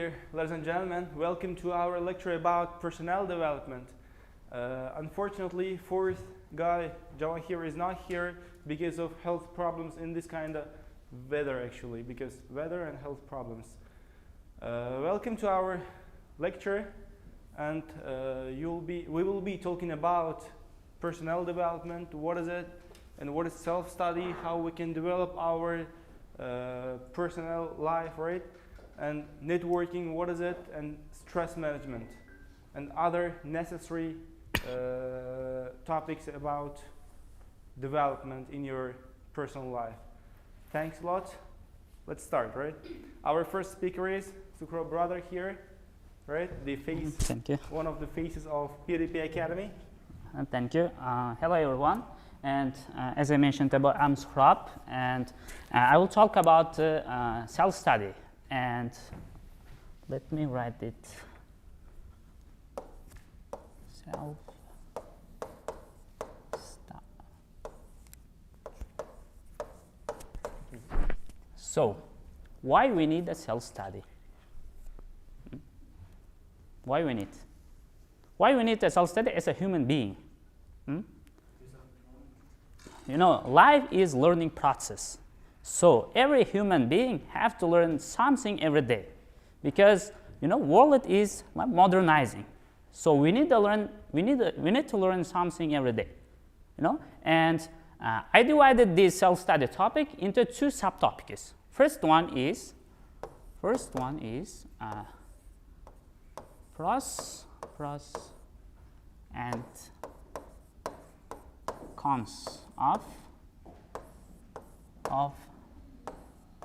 dear ladies and gentlemen. Welcome to our lecture about personnel development. Unfortunately, fourth guy, John here, is not here because of health problems in this kind of weather, actually, because weather and health problems. Welcome to our lecture, and we will be talking about personnel development. What is it, and what is self-study? How we can develop our personal life, right? And networking, what is it? And stress management, and other necessary topics about development in your personal life. Thanks a lot. Let's start, right? Our first speaker is Sukro brother here, right? The face. Thank you. One of the faces of PDP Academy. Thank you. Hello, everyone. And as I mentioned about, I'm Sukrab, and I will talk about self-study. And let me write it. Self-study. So, why we need a self-study? Why we need? Why we need a self-study as a human being? You know, life is learning process. So every human being have to learn something every day, because you know world is modernizing. So we need to learn. We need to learn something every day. You know, and I divided this self-study topic into two subtopics. First one is pros and cons of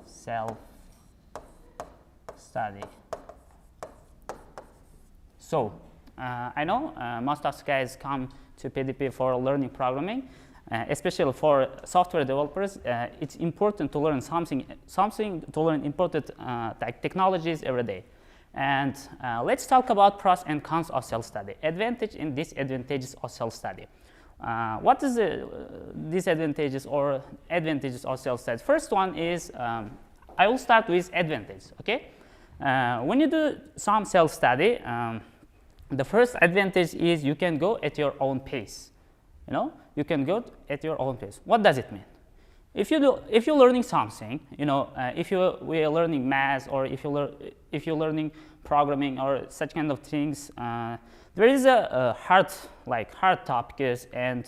self-study. So I know most of you guys come to PDP for learning programming, especially for software developers. It's important to learn something to learn important technologies every day. And let's talk about pros and cons of self-study, advantage and disadvantages of self-study. What is the disadvantages or advantages of self-study? First one is, I will start with advantage, okay? When you do some self-study, the first advantage is you can go at your own pace. You know, you can go at your own pace. What does it mean? If you're learning something, you know, we are learning math, or if you're learning programming or such kind of things, there is a hard topics, and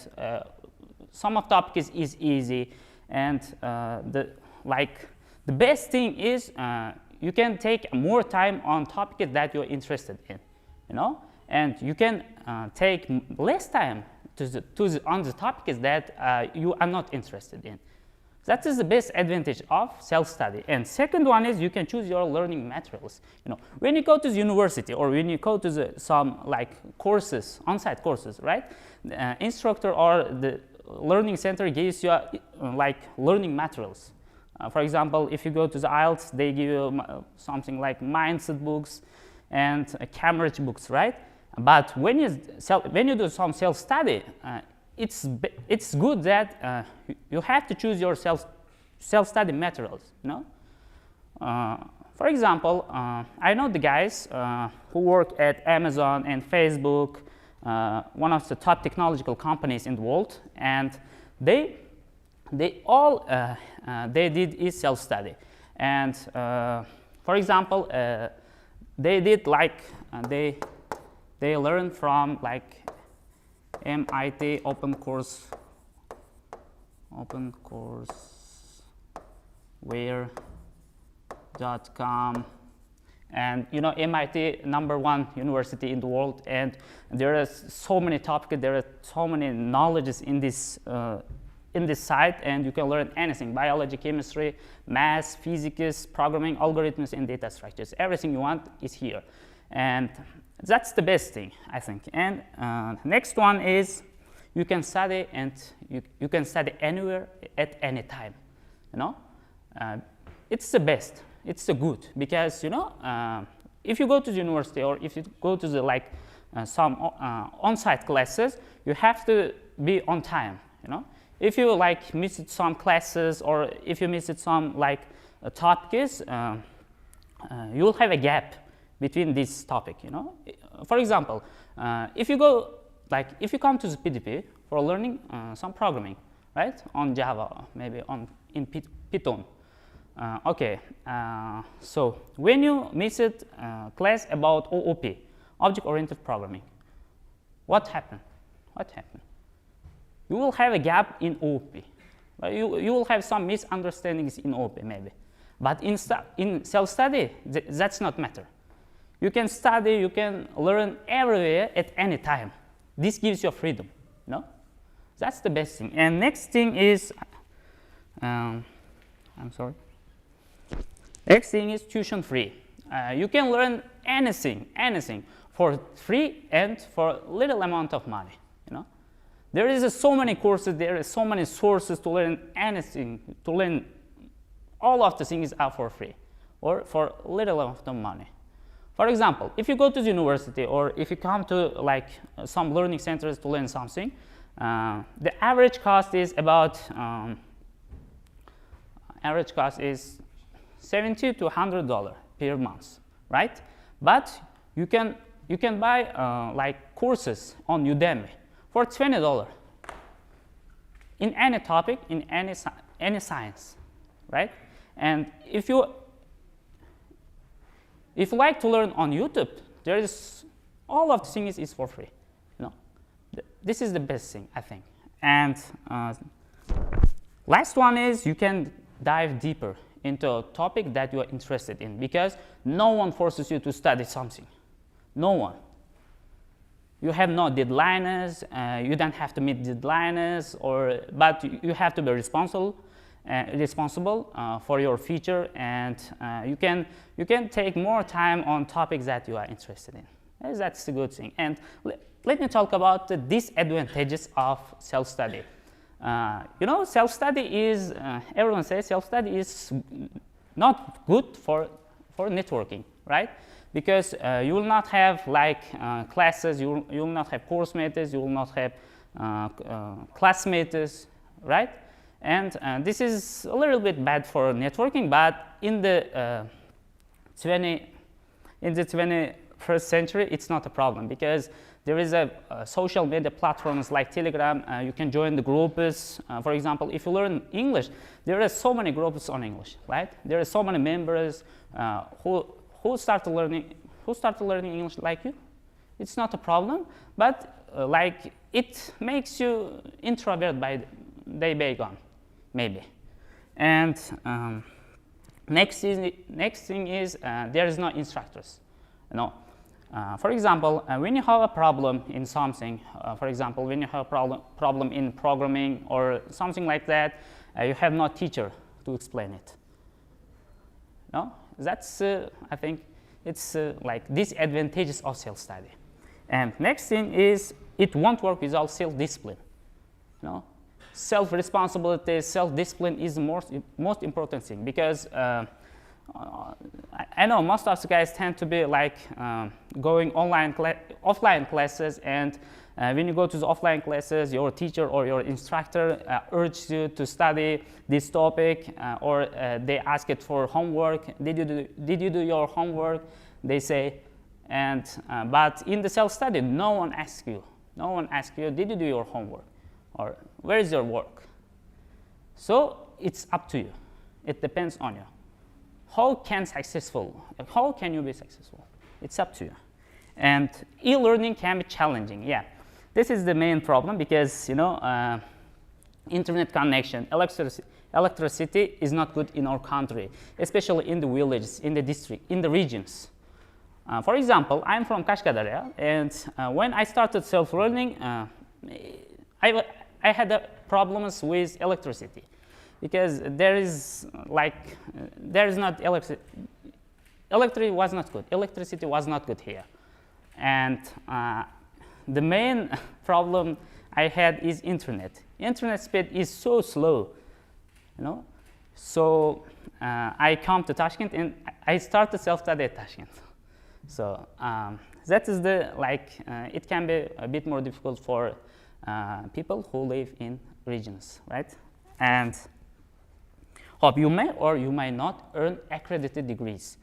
some of topics is easy, and the best thing is you can take more time on topics that you're interested in, you know, and you can take less time on the topics that you are not interested in. That is the best advantage of self-study. And second one is you can choose your learning materials. You know, when you go to the university, or when you go to some courses, on-site courses, right? The instructor or the learning center gives you learning materials. For example, if you go to the IELTS, they give you something like mindset books and Cambridge books, right? But when you do some self-study, it's good that you have to choose your self-study materials. You know, for example, I know the guys who work at Amazon and Facebook, one of the top technological companies in the world, and they all did is self-study. And for example, they did they learned from MIT OpenCourseWare.com, and you know MIT #1 university in the world, and there are so many topics, there are so many knowledges in this site, and you can learn anything: biology, chemistry, math, physics, programming, algorithms, and data structures. Everything you want is here, and that's the best thing, I think. And next one is you can study, and you can study anywhere at any time. You know, it's the best. It's the good, because you know if you go to the university, or if you go to the some on-site classes, you have to be on time. You know, if you missed some classes, or if you missed some topics, you will have a gap between this topic, you know. For example, if you go, like, if you come to the PDP for learning some programming, right, on Java, maybe in Python, okay, so when you miss it class about OOP, object-oriented programming, what happened? What happened? You will have a gap in OOP. You will have some misunderstandings in OOP maybe, but in self-study, that's not matter. You can study, you can learn everywhere at any time. This gives you freedom, no? That's the best thing. And next thing is, I'm sorry. Next thing is tuition free. You can learn anything for free and for little amount of money, you know. There is so many courses, there is so many sources to learn anything, to learn all of the things are for free or for little amount of money. For example, if you go to the university or if you come to like some learning centers to learn something, the average cost is about $70 to $100 per month, right? But you can buy like courses on Udemy for $20 in any topic, in any science, right? And if you like to learn on YouTube, there is all of the things is for free. You know, this is the best thing, I think. And last one is you can dive deeper into a topic that you are interested in, because no one forces you to study something. No one. You have no deadlines. You don't have to meet deadlines, but you have to be responsible for your future, and you can take more time on topics that you are interested in. That's a good thing. And let me talk about the disadvantages of self-study. You know, self-study is everyone says self-study is not good for networking, right? Because you will not have like classes, you will not have course mates, you will not have classmates, right? And this is a little bit bad for networking, but in the 21st century, it's not a problem, because there is a social media platforms like Telegram. You can join the groups. For example, if you learn English, there are so many groups on English, right? There are so many members who start learning English like you. It's not a problem, but like it makes you introvert by day by gone, maybe. And next thing is there is no instructors. No. For example, when you have a problem in something, for example, when you have a problem in programming or something like that, you have no teacher to explain it. No, that's I think it's like disadvantages of self-study. And next thing is it won't work without self-discipline. No, self-responsibility, self-discipline is the most important thing, because I know most of the guys tend to be like going offline classes, and when you go to the offline classes, your teacher or your instructor urges you to study this topic, or they ask it for homework. Did you do your homework? They say, and but in the self-study, no one asks you. No one asks you, did you do your homework, or where is your work? So it's up to you. It depends on you. How can you be successful? It's up to you. And e-learning can be challenging. Yeah, this is the main problem, because you know internet connection, electricity is not good in our country, especially in the villages, in the district, in the regions. For example, I'm from Kashkadarya, and when I started self-learning, I had problems with electricity, because there is not electricity. Electricity was not good. Electricity was not good here, and the main problem I had is internet. Internet speed is so slow, you know. So I come to Tashkent and I started self-study at Tashkent. So that is it can be a bit more difficult for people who live in regions, right? And you may or you may not earn accredited degrees.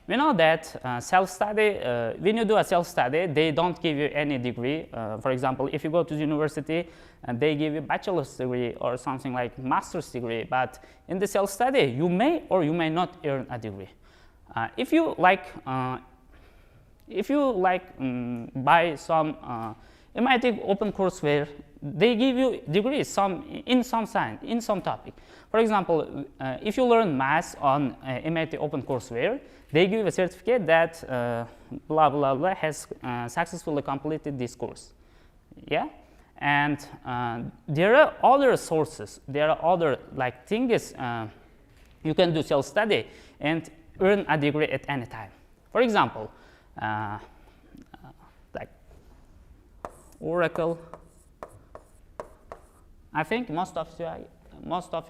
We know that self-study, when you do a self-study, they don't give you any degree. For example, if you go to the university, they give you bachelor's degree or something like master's degree. But in the self-study, you may or you may not earn a degree. If you like buy some MIT OpenCourseWare, they give you degrees in some science, in some topic. For example, if you learn math on MIT OpenCourseWare, they give a certificate that blah blah blah has successfully completed this course. Yeah, and there are other sources. There are other like things you can do self-study and earn a degree at any time. For example, like Oracle. I think most of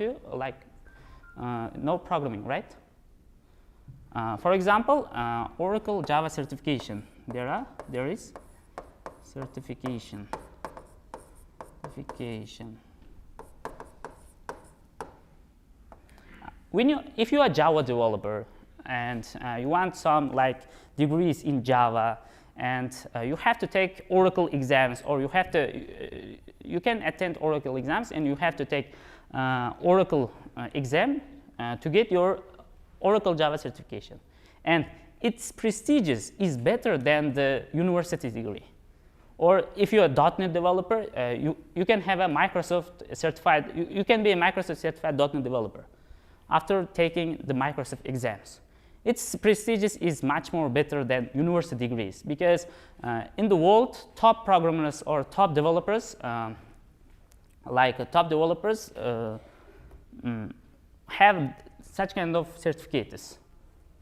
you like know programming, right? For example, Oracle Java certification. There is certification. If you are a Java developer and you want some like degrees in Java, and you have to take Oracle exams, or you can attend Oracle exams, and you have to take Oracle exam to get your Oracle Java certification. And its prestigious is better than the university degree. Or if you're a .NET developer, you can have a Microsoft certified, you can be a Microsoft certified .NET developer after taking the Microsoft exams. Its prestigious is much more better than university degrees, because in the world, top programmers or top developers, have such kind of certificates.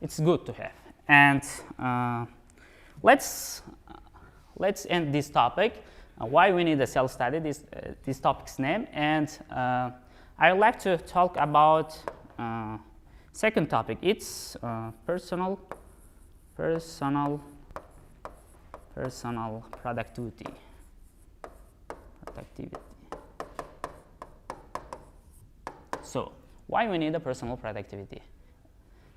It's good to have. And let's end this topic. Why we need a self-study? This topic's name, and I would like to talk about. Second topic, it's personal productivity. So, why we need a personal productivity?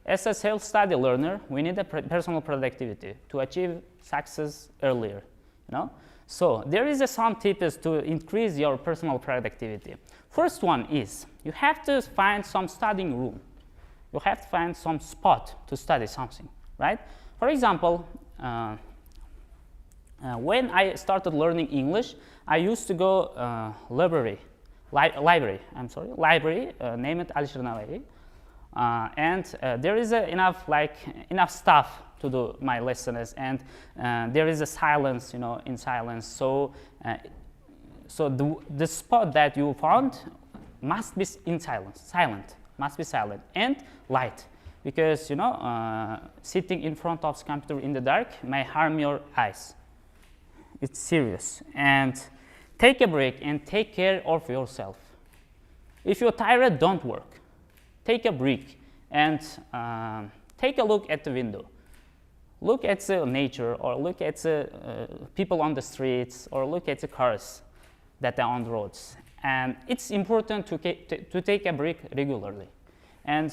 As a self-study learner, we need a personal productivity to achieve success earlier. You know? So, there is some tips to increase your personal productivity. First one is, you have to find some studying room. You have to find some spot to study something, right? For example, when I started learning English, I used to go library, named Alisher Navai, and there is enough stuff to do my lessons, and there is a silence, in silence. So, the spot that you found must be in silent. Must be silent and light, because sitting in front of the computer in the dark may harm your eyes. It's serious. And take a break and take care of yourself. If you're tired, don't work. Take a break and take a look at the window. Look at the nature, or look at the people on the streets, or look at the cars that are on the roads. And it's important to take a break regularly, and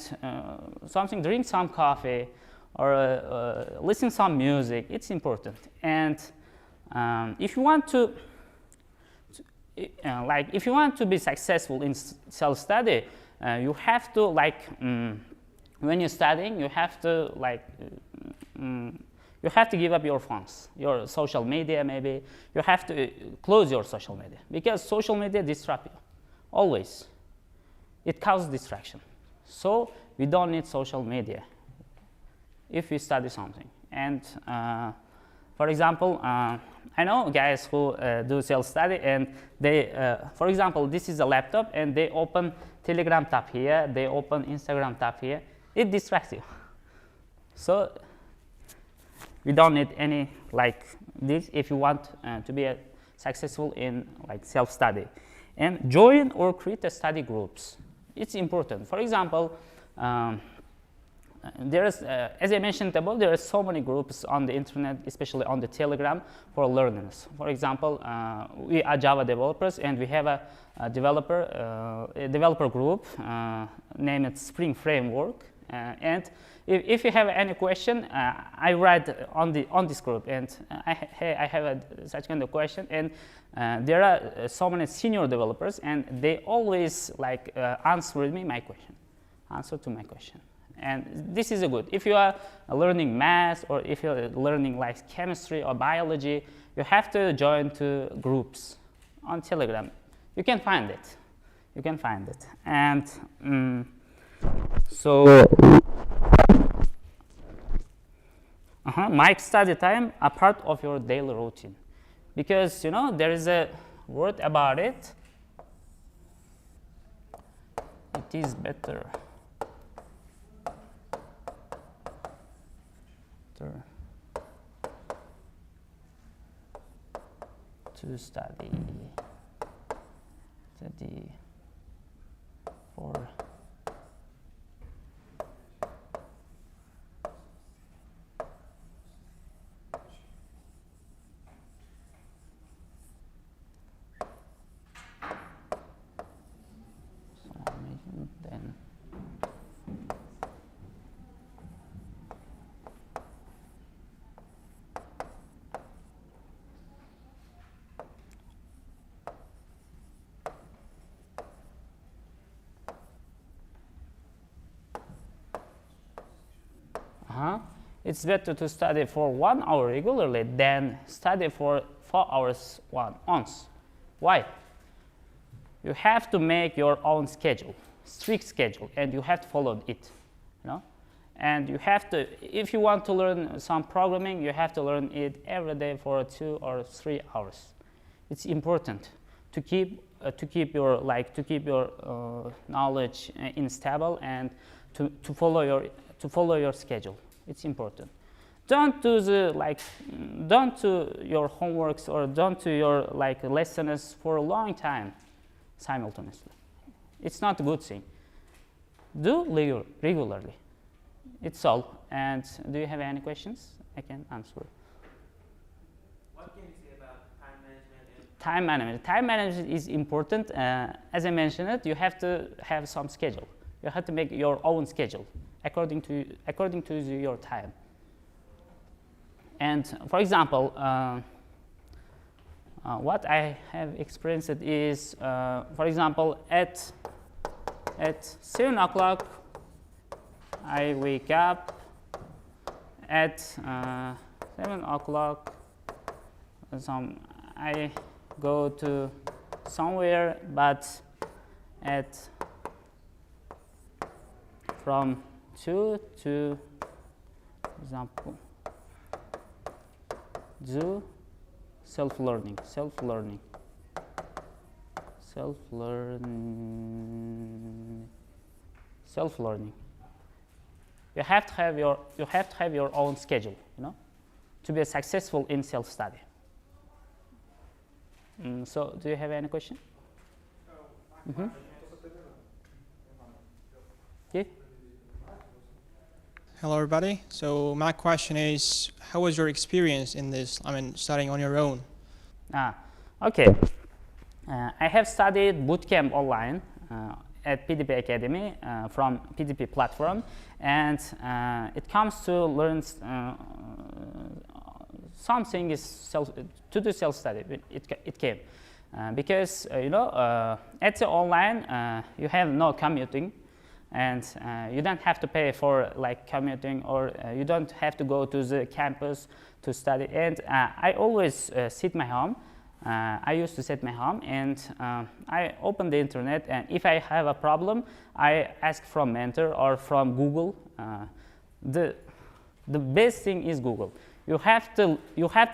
drink some coffee, or listen some music. It's important. And if you want to be successful in self-study, you have to when you're studying, you have to give up your phones, your social media maybe. You have to close your social media, because social media disrupts you, always. It causes distraction. So we don't need social media if we study something. And for example, I know guys who do self-study, and they, for example, this is a laptop, and they open Telegram tab here, they open Instagram tab here. It distracts you. So we don't need any like this if you want to be successful in self-study. And join or create a study groups. It's important. For example, there is, as I mentioned above, there are so many groups on the internet, especially on the Telegram, for learners. For example, we are Java developers, and we have a developer group named Spring Framework. And if you have any question, I write on this group, and I have such kind of question, and there are so many senior developers, and they always like answer to my question. And this is a good. If you are learning math, or if you are learning like chemistry or biology, you have to join to groups on Telegram. You can find it. And so make study time a part of your daily routine, because there is a word about it. It is better to study for then it's better to study for 1 hour regularly than study for 4 hours once. Why? You have to make your own schedule, strict schedule, and you have to follow it. And you have to, if you want to learn some programming, you have to learn it every day for 2 or 3 hours. It's important to keep your knowledge stable, and to follow your schedule. It's important. Don't do your homeworks, or don't do your lessons for a long time simultaneously. It's not a good thing. Do regularly. It's all. And do you have any questions? I can answer. What can you say about time management? Time management. Time management is important. As I mentioned, you have to have some schedule. You have to make your own schedule according to your time. And for example, what I have experienced is, for example, at 7 o'clock, I wake up. At 7 o'clock, I go to somewhere, but from 2 to, for example, do self-learning. You have to have your own schedule, to be successful in self-study. So, do you have any question? Yeah. Hello, everybody. So my question is, how was your experience in this? Studying on your own. Okay. I have studied bootcamp online at PDP Academy from PDP platform, and it comes to learn something is to do self-study. It came because at the online you have no commuting. And you don't have to pay for commuting, or you don't have to go to the campus to study. And I always sit my home. I used to sit my home, and I open the internet. And if I have a problem, I ask from mentor or from Google. The best thing is Google. You have to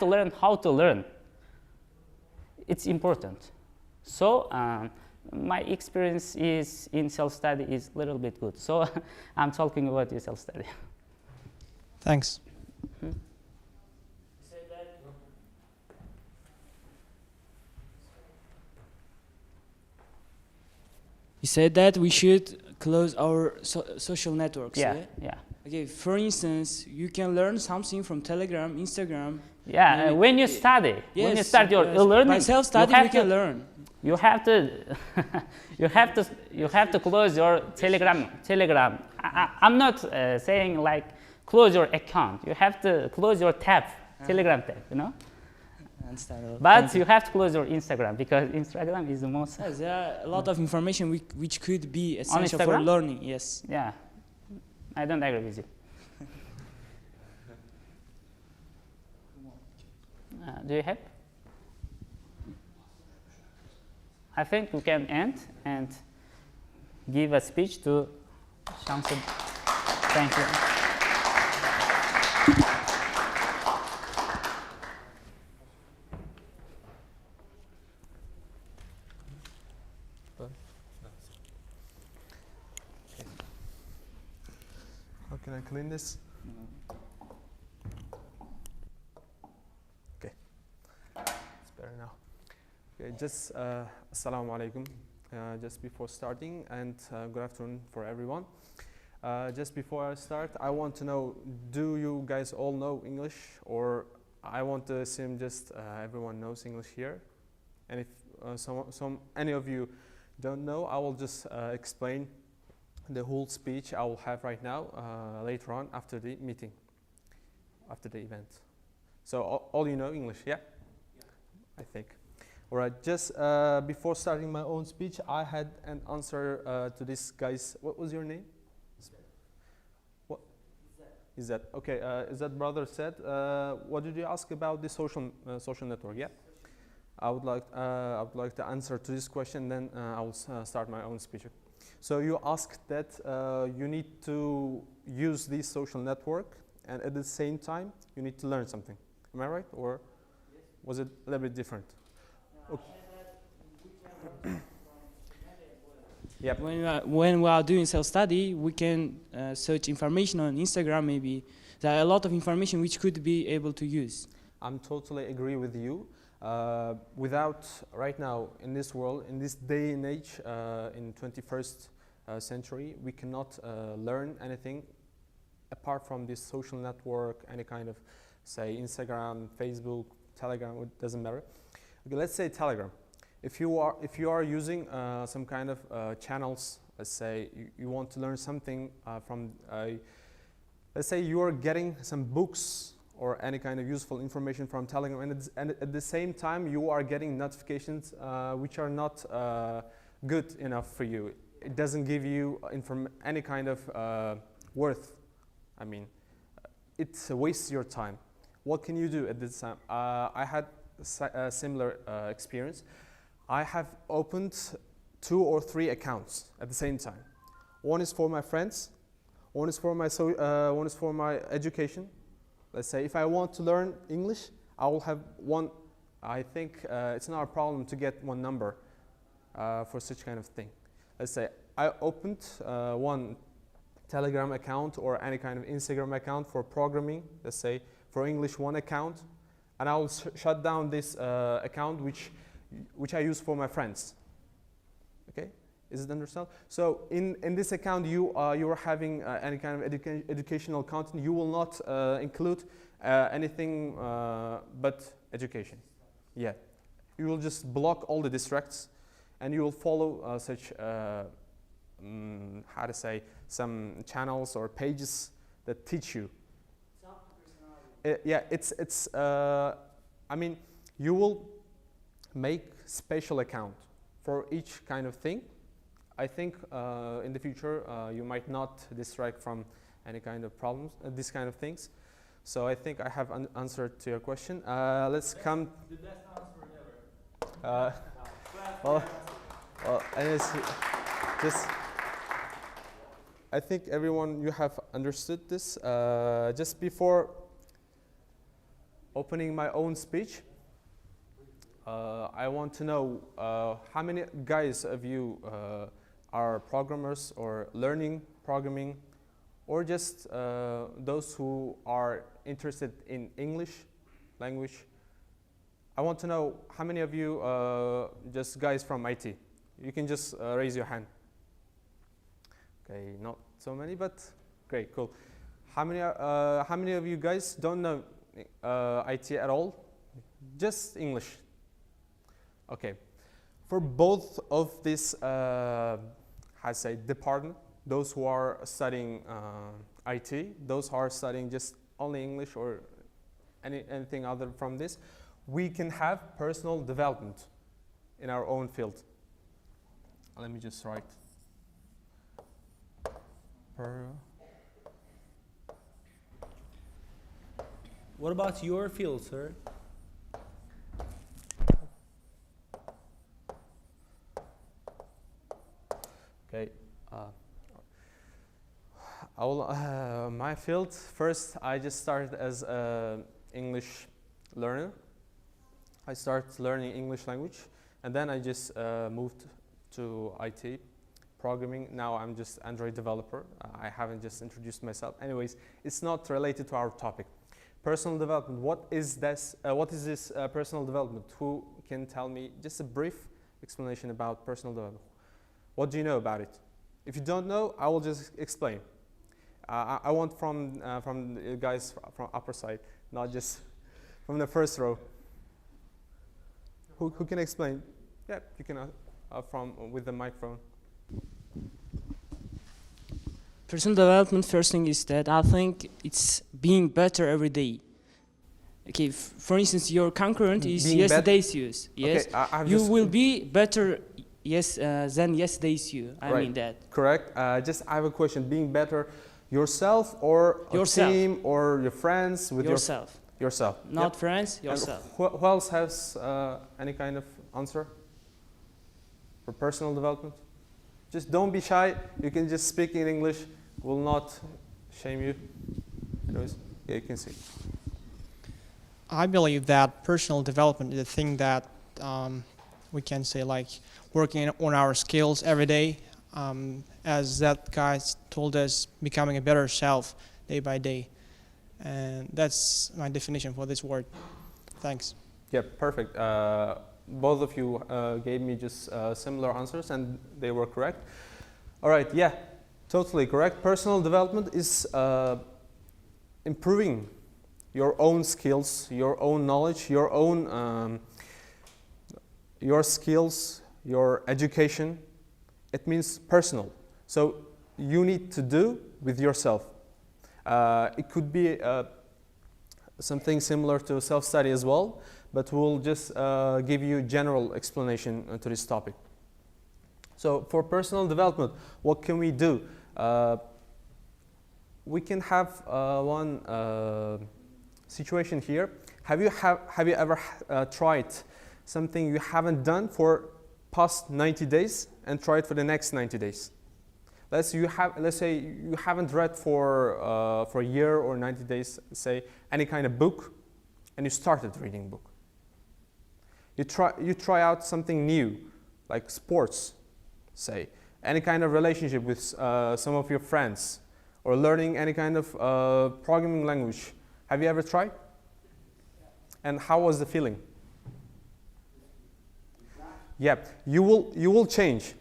learn how to learn. It's important. So. My experience is in self-study is a little bit good. So I'm talking about your self-study. Thanks. You said that we should close our social networks. Yeah. Okay, for instance, you can learn something from Telegram, Instagram. Yeah, when you study, when you start your learning, by self-study we can learn. You have to close your Telegram I'm not saying like close your account. You have to close your tab, Telegram tab, you know. Understandable. But Thank you have to close your Instagram because Instagram is the most. Yes, there are a lot of information which could be essential for Instagram? learning. Yes. Yeah, I don't agree with you. Do you have? I think we can end and give a speech to Shaxsiy. Thank you. How can I clean this? Okay, it's better now. Okay, just assalamu alaikum. Just before starting, and good afternoon for everyone. Just before I start, I want to know, do you guys all know English, or I want to assume just everyone knows English here? And if any of you don't know, I will just explain the whole speech I will have right now later on after the meeting, after the event. So all you know English, yeah? I think. All right, just before starting my own speech, I had an answer to this guy's, what was your name? What? Izzat. Okay, Izzat brother said, what did you ask about the social network, yeah? I would like to answer to this question, then I will start my own speech. So you asked that you need to use this social network, and at the same time, you need to learn something. Am I right, or was it a little bit different? Okay. Yep. When we are doing self-study, we can search information on Instagram. Maybe there are a lot of information which could be able to use. I'm totally agree with you. Without right now in this world, in this day and age, in 21st century, we cannot learn anything apart from this social network, any kind of, say, Instagram, Facebook, Telegram, it doesn't matter. Okay, let's say Telegram. If you are using some kind of channels, let's say you want to learn something from, let's say you are getting some books or any kind of useful information from Telegram, and at the same time you are getting notifications which are not good enough for you. It doesn't give you any kind of worth. I mean, it wastes your time. What can you do at this time? I had a similar experience. I have opened 2 or 3 accounts at the same time. One is for my friends, one is for my education. Let's say if I want to learn English, I will have one. I think it's not a problem to get one number for such kind of thing. Let's say I opened one Telegram account or any kind of Instagram account for programming. Let's say for English, one account, and I will shut down this account which I use for my friends. Okay, is it understood? So in this account, you are having any kind of educational content. You will not include anything but education. Yeah, you will just block all the distracts, and you will follow such how to say, some channels or pages that teach you. Yeah, it's. I mean, you will make special account for each kind of thing. I think in the future you might not distract from any kind of problems, these kind of things. So I think I have answered to your question. Let's come. The best answer ever. Well, and it's just. I think everyone, you have understood this. Just before opening my own speech, I want to know how many guys of you are programmers or learning programming, or just those who are interested in English language. I want to know how many of you just guys from IT. You can just raise your hand. Okay, not so many, but great, cool. How many of you guys don't know IT at all? Just English. Okay, for both of this, how to say, department, those who are studying IT, those who are studying just only English or anything other from this, we can have personal development in our own field. Let me just write. What about your field, sir? Okay. My field, first I just started as an English learner. I started learning English language, and then I just moved to IT, programming. Now I'm just Android developer. I haven't just introduced myself. Anyways, it's not related to our topic. Personal development, what is this personal development? Who can tell me just a brief explanation about personal development? What do you know about it? If you don't know, I will just explain. I want from the guys from upper side, not just from the first row. Who can explain? Yeah, you can with the microphone. Personal development, first thing is that I think it's being better every day. Okay, for instance, your concurrent is Being yesterday's you. Yes, Okay, you will be better than yesterday's you. I mean that. Correct. Just I have a question. Being better yourself or Yourself. a team or your friends with Yourself. yourself. Not Yep. friends, And yourself. who else has any kind of answer for personal development? Just don't be shy. You can just speak in English. Will not shame you. Anyways, yeah, you can see. I believe that personal development is a thing that we can say like working on our skills every day. As that guy told us, becoming a better self day by day. And that's my definition for this word. Thanks. Yeah, perfect. Both of you gave me just similar answers and they were correct. All right, yeah, totally correct. Personal development is improving your own skills, your own knowledge, your own your skills, your education. It means personal. So you need to do with yourself. It could be something similar to self-study as well, but we'll just give you general explanation to this topic. So for personal development, what can we do? We can have one situation here. Have you ever tried something you haven't done for past 90 days and try it for the next 90 days? Let's say you haven't read for a year or 90 days, say any kind of book, and you started reading a book. You try out something new, like sports, say any kind of relationship with some of your friends, or learning any kind of programming language. Have you ever tried? And how was the feeling? Yeah, you will change.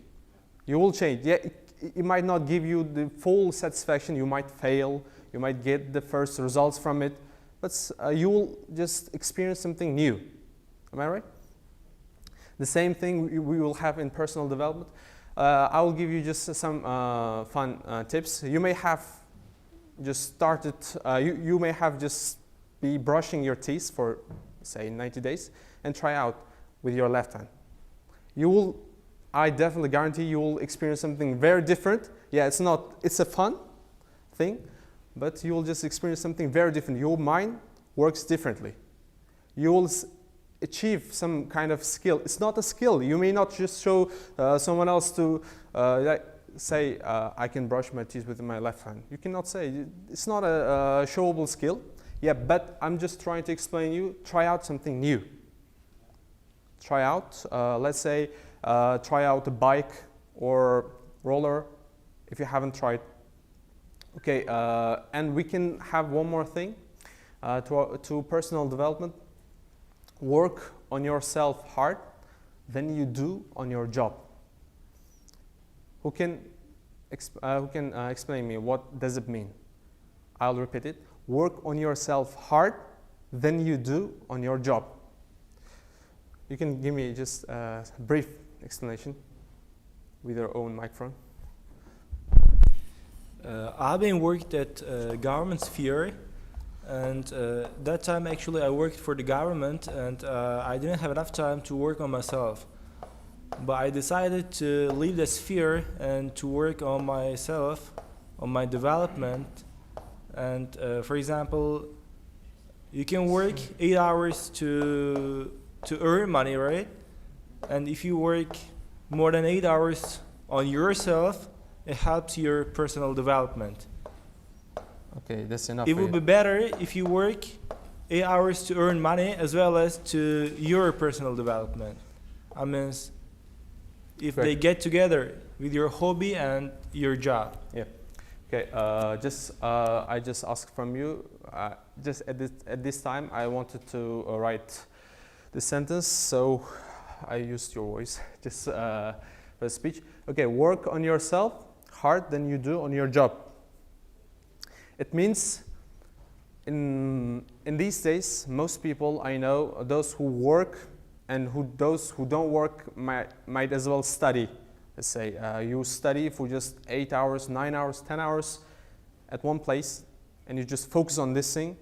You will change. Yeah, it might not give you the full satisfaction. You might fail. You might get the first results from it, but you will just experience something new. Am I right? The same thing we will have in personal development. I will give you just some fun tips. You may have just started. You may have just be brushing your teeth for say 90 days and try out with your left hand. I definitely guarantee you will experience something very different. Yeah, it's a fun thing, but you will just experience something very different. Your mind works differently. You will achieve some kind of skill. It's not a skill. You may not just show someone else to say, I can brush my teeth with my left hand. You cannot say, it's not a showable skill. Yeah, but I'm just trying to explain you, try out something new. Try out, let's say, try out a bike or roller if you haven't tried. Okay, and we can have one more thing to personal development. Work on yourself hard than you do on your job. Who can explain me what does it mean? I'll repeat it. Work on yourself hard than you do on your job. You can give me just a brief explanation with your own microphone. I've been worked at government sphere, and that time actually I worked for the government, and I didn't have enough time to work on myself. But I decided to leave the sphere and to work on myself, on my development. And for example, you can work 8 hours to earn money, right? And if you work more than 8 hours on yourself, it helps your personal development. Okay, that's enough. It would be better if you work 8 hours to earn money as well as to your personal development. I mean, if they get together with your hobby and your job. Yeah. Okay. I just asked from you. Just at this time, I wanted to write the sentence, so I used your voice just for the speech. Okay. Work on yourself hard than you do on your job. It means in these days, most people I know, those who work and those who don't work might as well study. Let's say you study for just 8 hours, 9 hours, 10 hours at one place, and you just focus on this thing.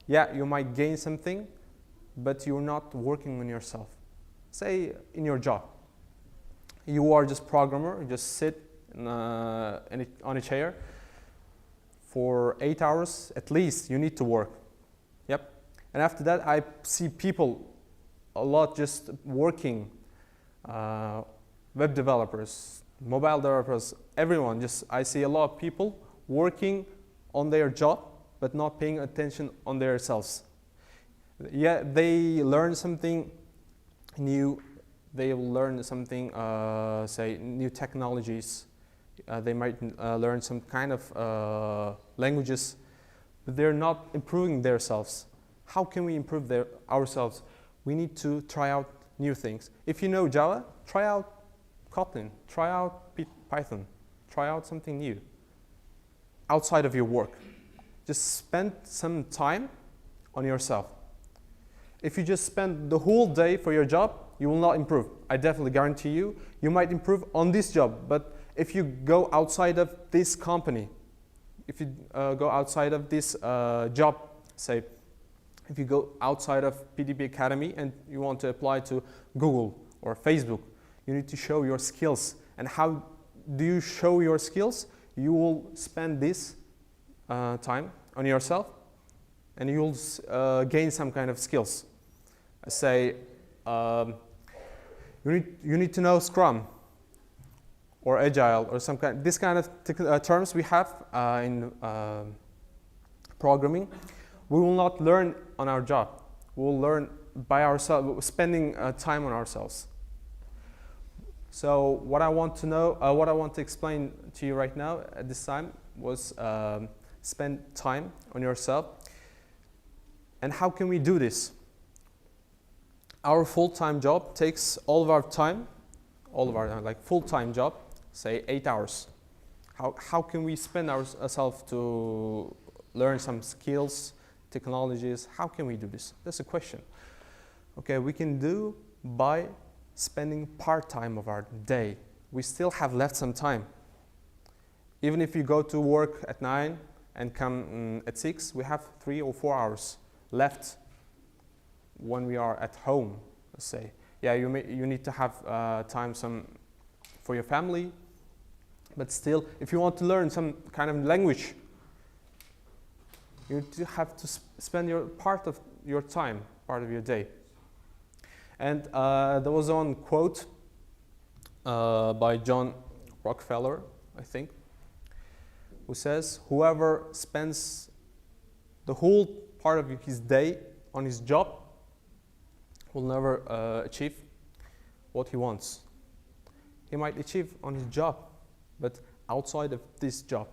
Yeah, you might gain something, but you're not working on yourself. Say in your job, you are just programmer, you just sit on a chair for 8 hours at least. You need to work. Yep. And after that, I see people a lot just working, web developers, mobile developers, everyone. Just I see a lot of people working on their job, but not paying attention on themselves. Yeah, they learn something new. They will learn something, say, new technologies. They might learn some kind of languages, but they're not improving themselves. How can we improve ourselves? We need to try out new things. If you know Java, try out Kotlin, try out Python, try out something new outside of your work. Just spend some time on yourself. If you just spend the whole day for your job, you will not improve. I definitely guarantee you, you might improve on this job, but if you go outside of this company, if you go outside of this job, say, if you go outside of PDP Academy and you want to apply to Google or Facebook, you need to show your skills. And how do you show your skills? You will spend this time on yourself, and you will gain some kind of skills. Say, you need to know Scrum or Agile or some kind. This kind of terms we have in programming. We will not learn on our job. We will learn by ourselves, spending time on ourselves. So what I want to explain to you right now at this time was spend time on yourself. And how can we do this? Our full-time job takes all of our time, like full-time job, say 8 hours. How can we spend ourselves to learn some skills, technologies? How can we do this? That's a question. Okay, we can do by spending part-time of our day. We still have left some time. Even if you go to work at 9 and come at 6, we have 3 or 4 hours left when we are at home, let's say. Yeah, you need to have time for your family, but still, if you want to learn some kind of language, you have to spend part of your time, part of your day. And there was one quote by John Rockefeller, I think, who says, whoever spends the whole part of his day on his job will never achieve what he wants. He might achieve on his job, but outside of this job,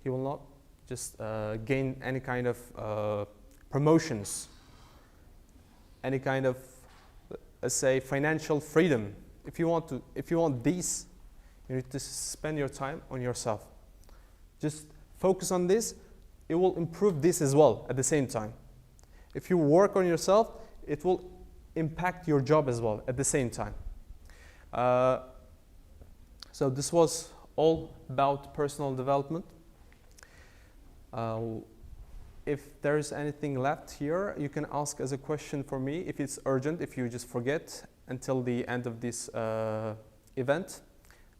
he will not just gain any kind of promotions, any kind of, let's say, financial freedom. If you want these, you need to spend your time on yourself. Just focus on this. It will improve this as well at the same time. If you work on yourself, it will impact your job as well at the same time. So this was all about personal development. If there is anything left here, you can ask as a question for me if it's urgent, if you just forget until the end of this event.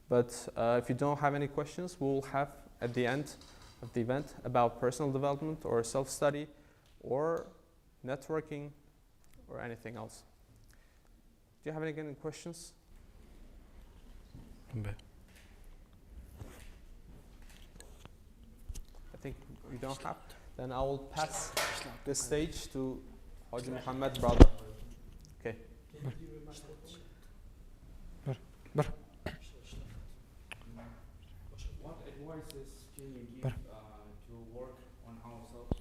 But if you don't have any questions, we'll have at the end of the event about personal development or self-study or networking or anything else. Do you have any questions? I think we don't have. Then I will pass the stage to Haji Muhammad brother. Okay. What advices can you give to work on ourselves?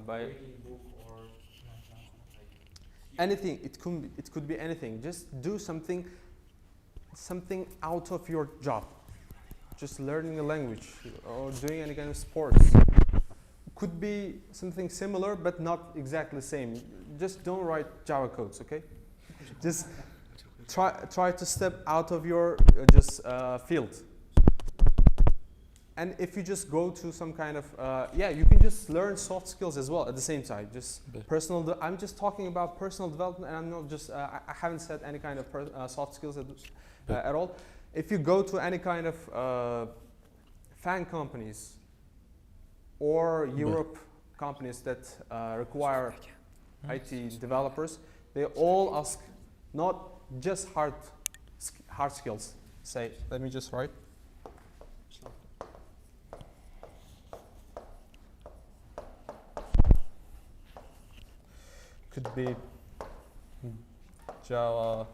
By Reading book or anything, it could be anything. Just do something out of your job. Just learning a language or doing any kind of sports. Could be something similar, but not exactly the same. Just don't write Java codes, okay? Just try to step out of your field. And if you just go to some kind of, you can just learn soft skills as well at the same time. Just personal. I'm just talking about personal development, and I'm not just. I haven't said any kind of soft skills at all. If you go to any kind of fan companies or Europe companies that require IT developers, they all ask not just hard skills. Say, let me just write. Could be Java,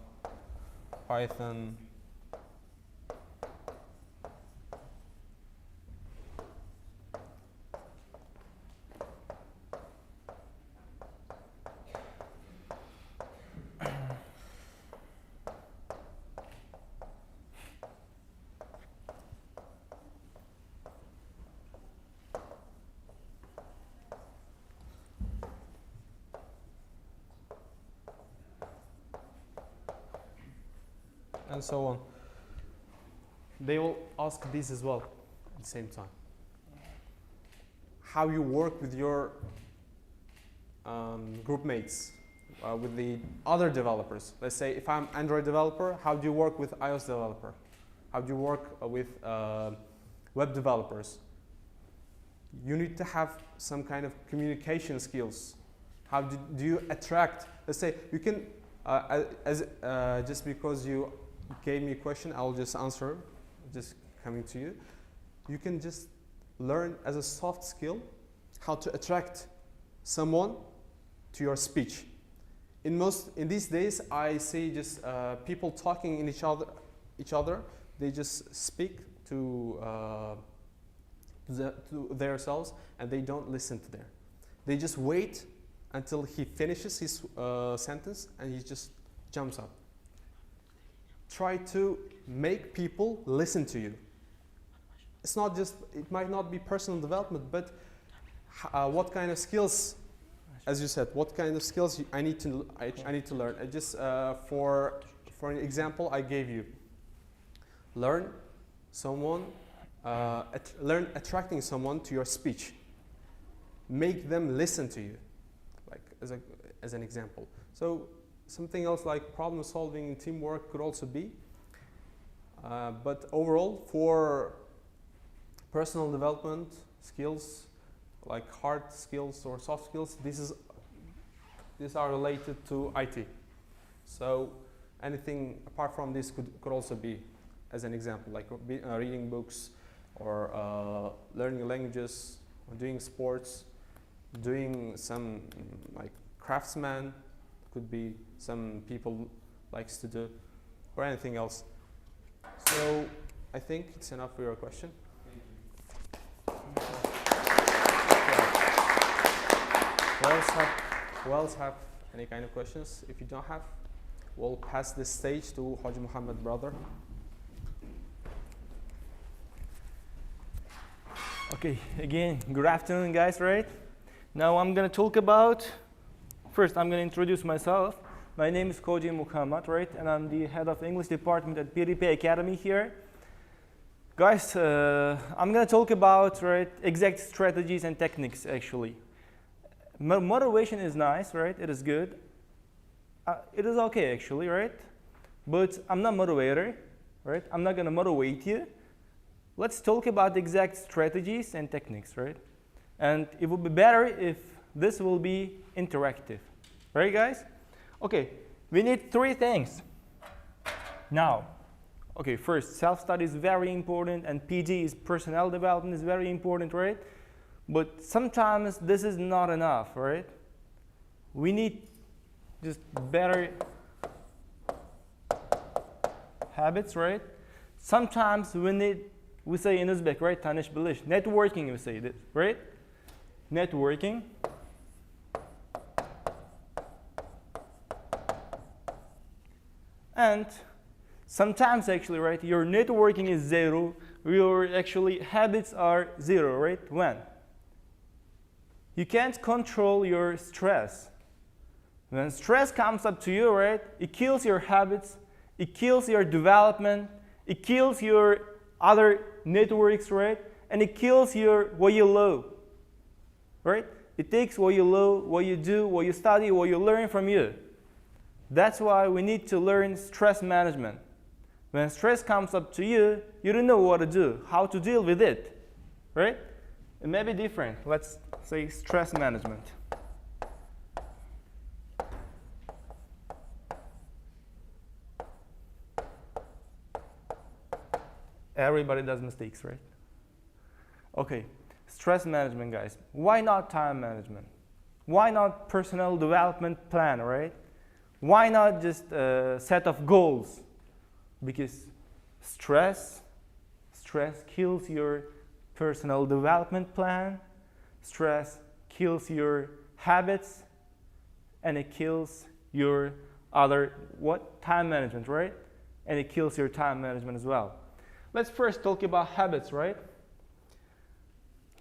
Python. And so on. They will ask this as well at the same time. How you work with your group mates, with the other developers. Let's say if I'm Android developer, how do you work with iOS developer? How do you work with web developers? You need to have some kind of communication skills. How do you attract? Let's say you can, just because you gave me a question, I'll just answer, just coming to you. You can just learn as a soft skill how to attract someone to your speech. In these days, I see just people talking in each other. They just speak to themselves, and they don't listen to them. They just wait until he finishes his sentence, and he just jumps up. Try to make people listen to you. It's not just, it might not be personal development, but what kind of skills, as you said, what kind of skills I need to learn. Just for an example I gave you, learn attracting someone to your speech. Make them listen to you, like as an example. So something else like problem solving and teamwork could also be. But overall, for personal development skills, like hard skills or soft skills, these are related to IT. So anything apart from this could also be as an example, like reading books or learning languages, or doing sports, doing some like craftsman, could be some people likes to do, or anything else. So I think it's enough for your question. Who else have any kind of questions? If you don't have, we'll pass the stage to Haji Muhammad brother. Okay, again, good afternoon guys, right? Now I'm gonna talk about, first I'm gonna introduce myself. My name is Haji Muhammad, right? And I'm the head of the English department at PDP Academy here. Guys, I'm gonna talk about exact strategies and techniques actually. Motivation is nice, right? It is good. It is okay actually, right? But I'm not motivator, right? I'm not gonna motivate you. Let's talk about exact strategies and techniques, right? And it would be better if this will be interactive, right, guys? Okay, we need 3 things. Now, okay, first, self-study is very important, and PD is personal development is very important, right? But sometimes this is not enough, right? We need just better habits, right? Sometimes we say in Uzbek, right? Tanish bilish. Networking, we say this, right? Networking. And sometimes actually, right, your networking is 0, your actually habits are 0, right? When? You can't control your stress. When stress comes up to you, right, it kills your habits, it kills your development, it kills your other networks, right? And it kills what you love, right? It takes what you love, what you do, what you study, what you learn from you. That's why we need to learn stress management. When stress comes up to you, you don't know what to do, how to deal with it, right? It may be different. Let's say stress management. Everybody does mistakes, right? Okay, stress management, guys. Why not time management? Why not personal development plan, right? Why not just a set of goals? Because stress kills your personal development plan, stress kills your habits, and it kills your time management, right? And it kills your time management as well. Let's first talk about habits, right?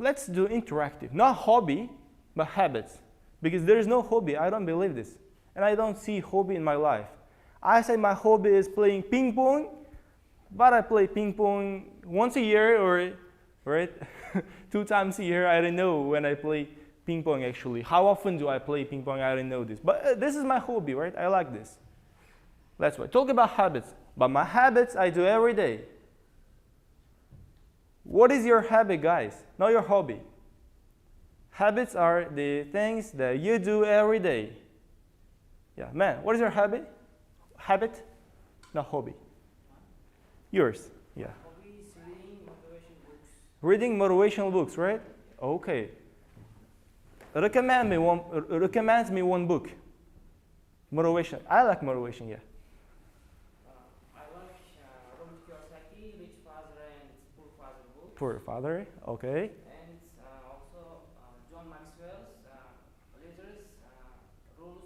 Let's do interactive, not hobby, but habits. Because there is no hobby, I don't believe this. And I don't see hobby in my life. I say my hobby is playing ping pong, but I play ping pong once a year or, right, 2 times a year. I don't know when I play ping pong actually. How often do I play ping pong? I don't know this. But this is my hobby, right? I like this. That's why. Talk about habits. But my habits I do every day. What is your habit, guys? Not your hobby. Habits are the things that you do every day. Yeah, man, what is your habit? Habit, not hobby. Yours, yeah. Hobby is reading motivation books. Reading motivational books, right? Okay. Recommend me one book. Motivation. I like motivation, yeah. I like Rich Father and Poor Father book. Poor Father, okay. And also John Maxwell's Leaders Rules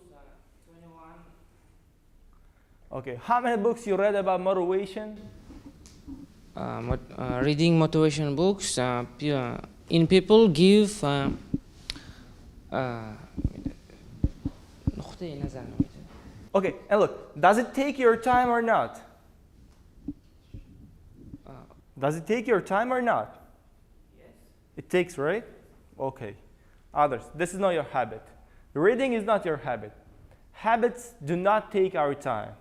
21. Okay, how many books you read about motivation? Reading motivation books in people give Okay, and look, does it take your time or not? Does it take your time or not? Yes. It takes, right? Okay. Others, this is not your habit. Reading is not your habit. Habits do not take our time.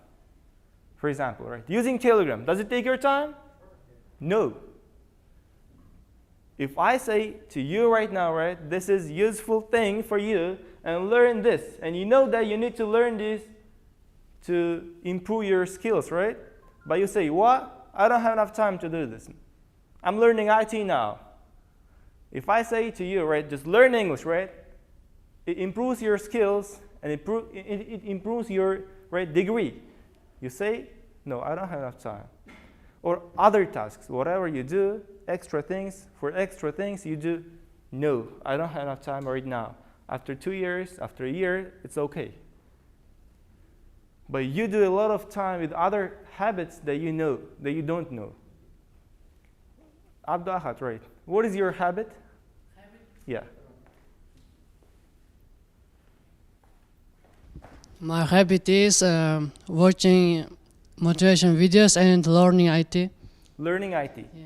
For example, right? Using Telegram, does it take your time? No. If I say to you right now, right, this is useful thing for you and learn this, and you know that you need to learn this to improve your skills, right? But you say, what? I don't have enough time to do this. I'm learning IT now. If I say to you, right, just learn English, right? It improves your skills and it improves your degree. You say, no, I don't have enough time. Or other tasks, whatever you do, extra things, you do, no, I don't have enough time right now. After 2 years, after a year, it's okay. But you do a lot of time with other habits that you know, that you don't know. Abdahat, right? What is your habit? Yeah. My habit is watching motivation videos and learning IT. Learning IT. Yeah.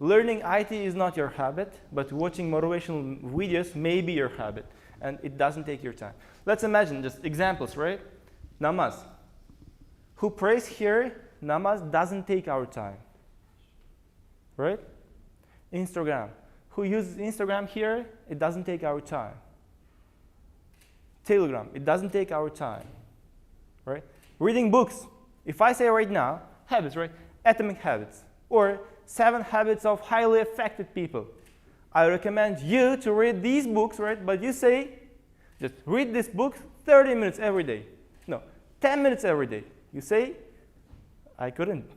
learning IT is not your habit, but watching motivational videos may be your habit, and it doesn't take your time. Let's imagine just examples, right? Namaz. Who prays here, namaz doesn't take our time, right? Instagram. Who uses Instagram here, it doesn't take our time. Telegram, it doesn't take our time, right? Reading books. If I say right now, habits, right? Atomic Habits, or 7 Habits of Highly Effective People. I recommend you to read these books, right? But you say, just read this book 30 minutes every day. No, 10 minutes every day. You say, I couldn't.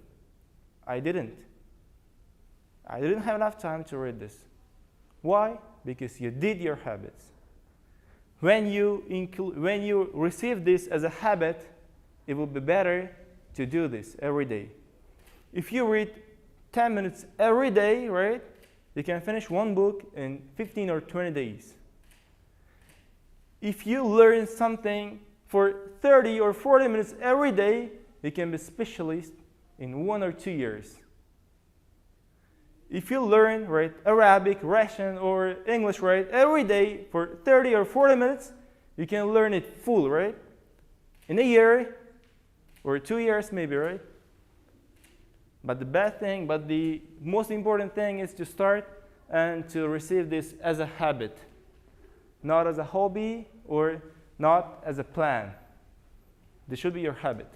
I didn't. I didn't have enough time to read this. Why? Because you did your habits. When you receive this as a habit, it will be better to do this every day. If you read 10 minutes every day, right, you can finish one book in 15 or 20 days. If you learn something for 30 or 40 minutes every day, you can be a specialist in 1 or 2 years. If you learn, right, Arabic, Russian, or English, right, every day for 30 or 40 minutes, you can learn it full, right? In a year or 2 years maybe, right? But the most important thing is to start and to receive this as a habit, not as a hobby or not as a plan. This should be your habit.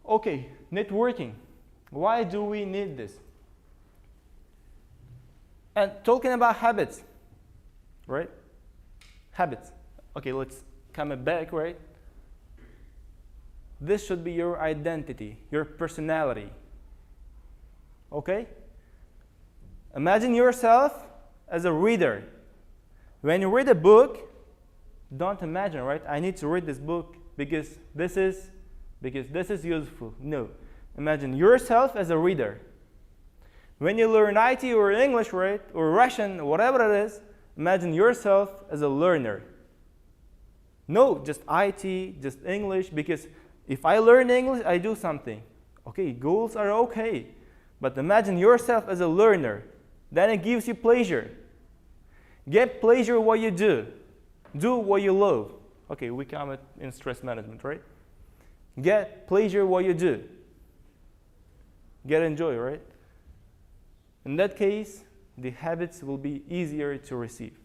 Okay, networking. Why do we need this? And talking about habits, right? Habits. Okay, let's come back, right? This should be your identity, your personality. Okay? Imagine yourself as a reader. When you read a book, don't imagine, right? I need to read this book because this is useful. No. Imagine yourself as a reader. When you learn IT or English, right, or Russian, whatever it is, imagine yourself as a learner. No, just IT, just English, because if I learn English, I do something. Okay, goals are okay. But imagine yourself as a learner. Then it gives you pleasure. Get pleasure what you do. Do what you love. Okay, we come in stress management, right? Get pleasure what you do. Get enjoy, right? In that case, the habits will be easier to receive.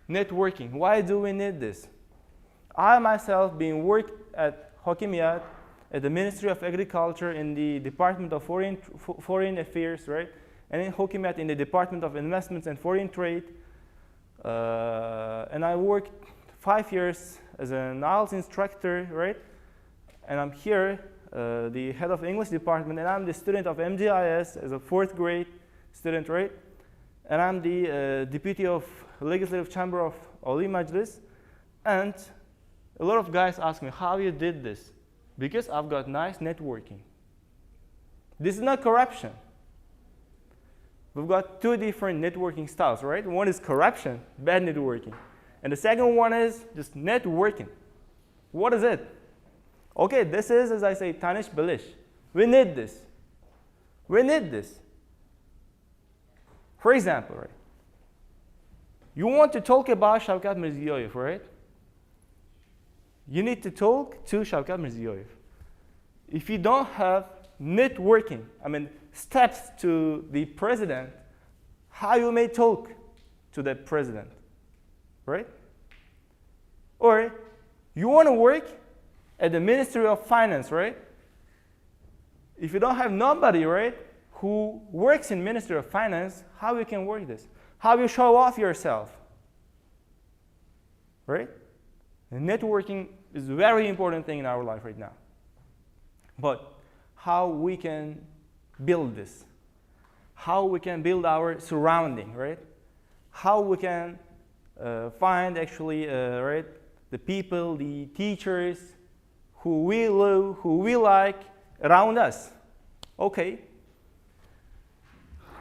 Networking. Why do we need this? I myself being worked at Hokimiyat, at the Ministry of Agriculture in the Department of Foreign Affairs, right? And in Hokimiyat in the Department of Investments and Foreign Trade. And I worked 5 years as an IELTS instructor, right? And I'm here, the head of English department, and I'm the student of MDIS as a 4th grade student, right? And I'm the deputy of Legislative Chamber of Oli Majlis. And a lot of guys ask me, how you did this? Because I've got nice networking. This is not corruption. We've got 2 different networking styles, right? One is corruption, bad networking. And the second one is just networking. What is it? Okay, this is, as I say, Tanish Bilish. We need this. We need this. For example, right? You want to talk about Shavkat Mirziyoyev, right? You need to talk to Shavkat Mirziyoyev. If you don't have networking, steps to the president, how you may talk to the president, right? Or you want to work at the Ministry of Finance, right? If you don't have nobody, right, who works in Ministry of Finance, how you can work this? How you show off yourself, right? And networking is a very important thing in our life right now. But how we can build this? How we can build our surrounding, right? How we can find actually, right, the people, the teachers who we love, who we like around us. Okay.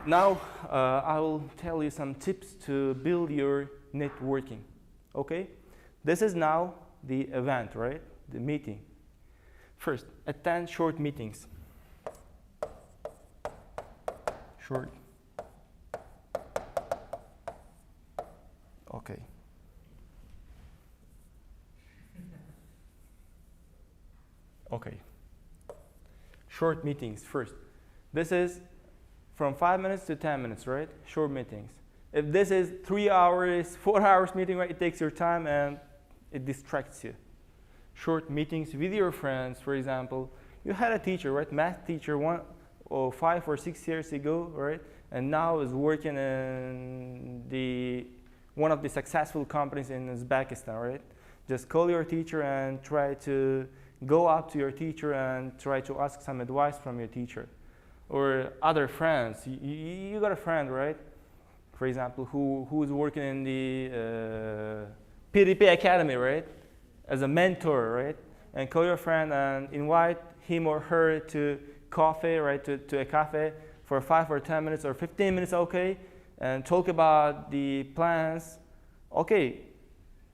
Now I will tell you some tips to build your networking. Okay. This is now the event, right? The meeting. First, attend short meetings. Short. Okay. Okay. Short meetings first. This is from 5 minutes to 10 minutes, right? Short meetings. If this is 3 hours, 4 hours meeting, right, it takes your time and it distracts you. Short meetings with your friends, for example. You had a teacher, right? Math teacher 5 or 6 years ago, right? And now is working in one of the successful companies in Uzbekistan, right? Just call your teacher and try to go up to your teacher and try to ask some advice from your teacher. Or other friends. You got a friend, right? For example, who is working in the PDP Academy, right? As a mentor, right? And call your friend and invite him or her to coffee, right? To a cafe for 5 or 10 minutes or 15 minutes, okay? And talk about the plans. Okay,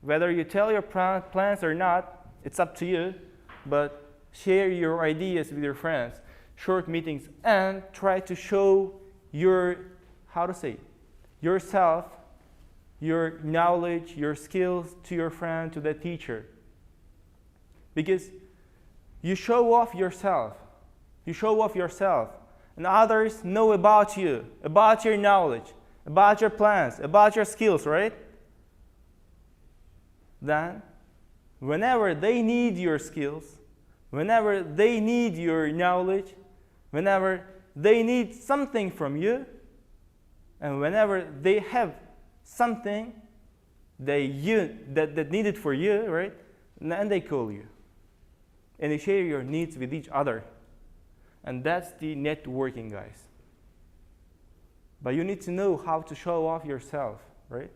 whether you tell your plans or not, it's up to you, but share your ideas with your friends. Short meetings, and try to show your, yourself, your knowledge, your skills to your friend, to the teacher. Because you show off yourself. You show off yourself. And others know about you, about your knowledge, about your plans, about your skills, right? Then, whenever they need your skills, whenever they need your knowledge, whenever they need something from you, and whenever they have something that needed for you, right? And they call you. And they share your needs with each other. And that's the networking, guys. But you need to know how to show off yourself, right?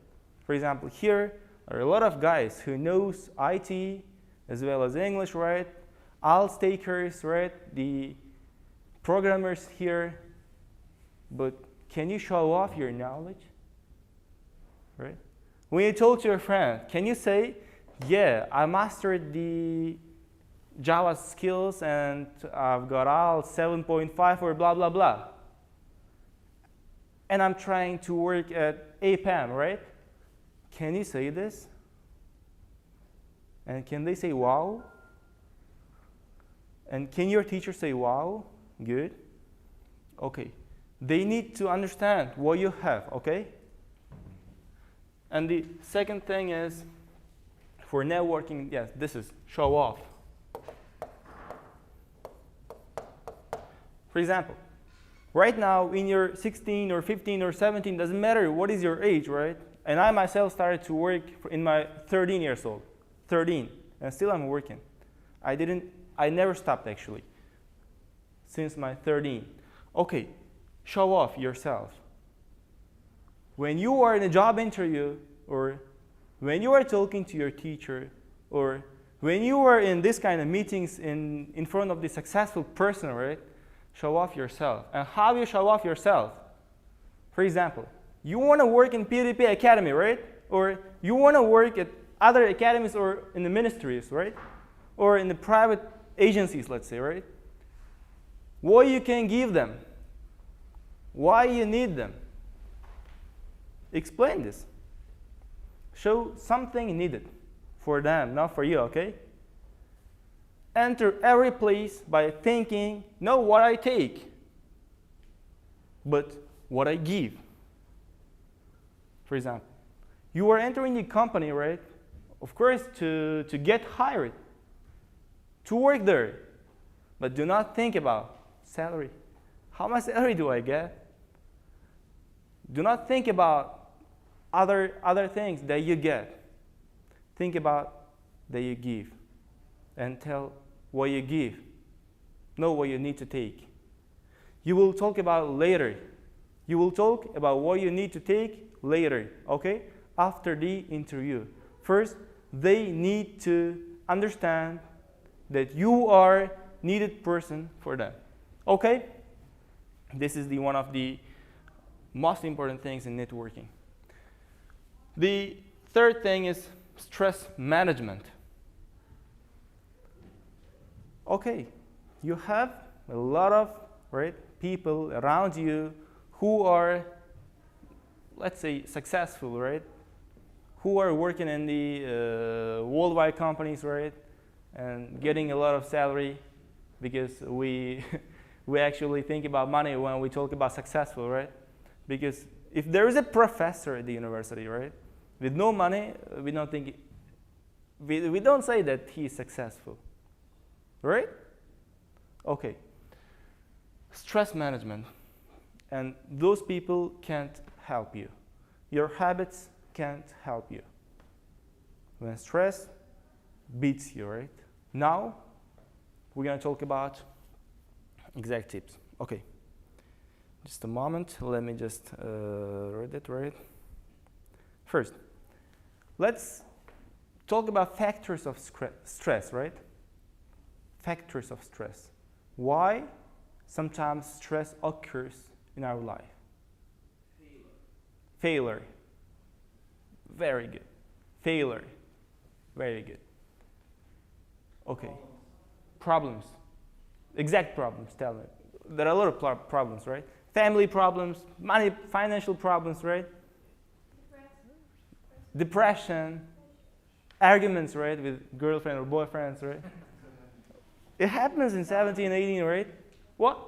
For example, here are a lot of guys who knows IT as well as English, right? ALS takers, right? The programmers here. But can you show off your knowledge? Right? When you talk to your friend, can you say, yeah, I mastered the Java skills and I've got ALS 7.5 or blah, blah, blah. And I'm trying to work at APAM, right? Can you say this? And can they say, wow? And can your teacher say, wow? Good. Okay. They need to understand what you have, okay? And the second thing is, for networking, yes, this is show off. For example, right now in your 16 or 15 or 17, doesn't matter what is your age, right? And I myself started to work in my 13 years old, 13, and still I'm working. I never stopped actually, since my 13. Okay, show off yourself. When you are in a job interview, or when you are talking to your teacher, or when you are in this kind of meetings in front of the successful person, right? Show off yourself. And how you show off yourself? For example, you want to work in PDP Academy, right? Or you want to work at other academies or in the ministries, right? Or in the private agencies, let's say, right? What you can give them? Why you need them? Explain this. Show something needed for them, not for you, okay? Enter every place by thinking, not what I take, but what I give. For example, you are entering the company, right? Of course, to get hired, to work there. But do not think about salary. How much salary do I get? Do not think about other things that you get. Think about that you give. And tell what you give, not what you need to take. You will talk about later. You will talk about what you need to take later, okay? After the interview. First, they need to understand that you are needed person for them, okay? This is one of the most important things in networking. The third thing is stress management. Okay, you have a lot of people around you who are, let's say, successful, right? Who are working in the worldwide companies, right? And getting a lot of salary, because we we actually think about money when we talk about successful, right? Because if there is a professor at the university, right, with no money, we don't think, we don't say that he is successful, right? Okay. Stress management, and those people can't help you. Your habits can't help you. When stress beats you, right? Now, we're going to talk about exact tips. Okay. Just a moment. Let me just read it, right? First, let's talk about factors of stress, right? Factors of stress. Why sometimes stress occurs in our life? Failure. Very good. Failure. Very good. Okay. Problems. Exact problems, tell me. There are a lot of problems, right? Family problems, money, financial problems, right? Depression. Arguments, right, with girlfriend or boyfriends, right? It happens in 17, 18, right? What?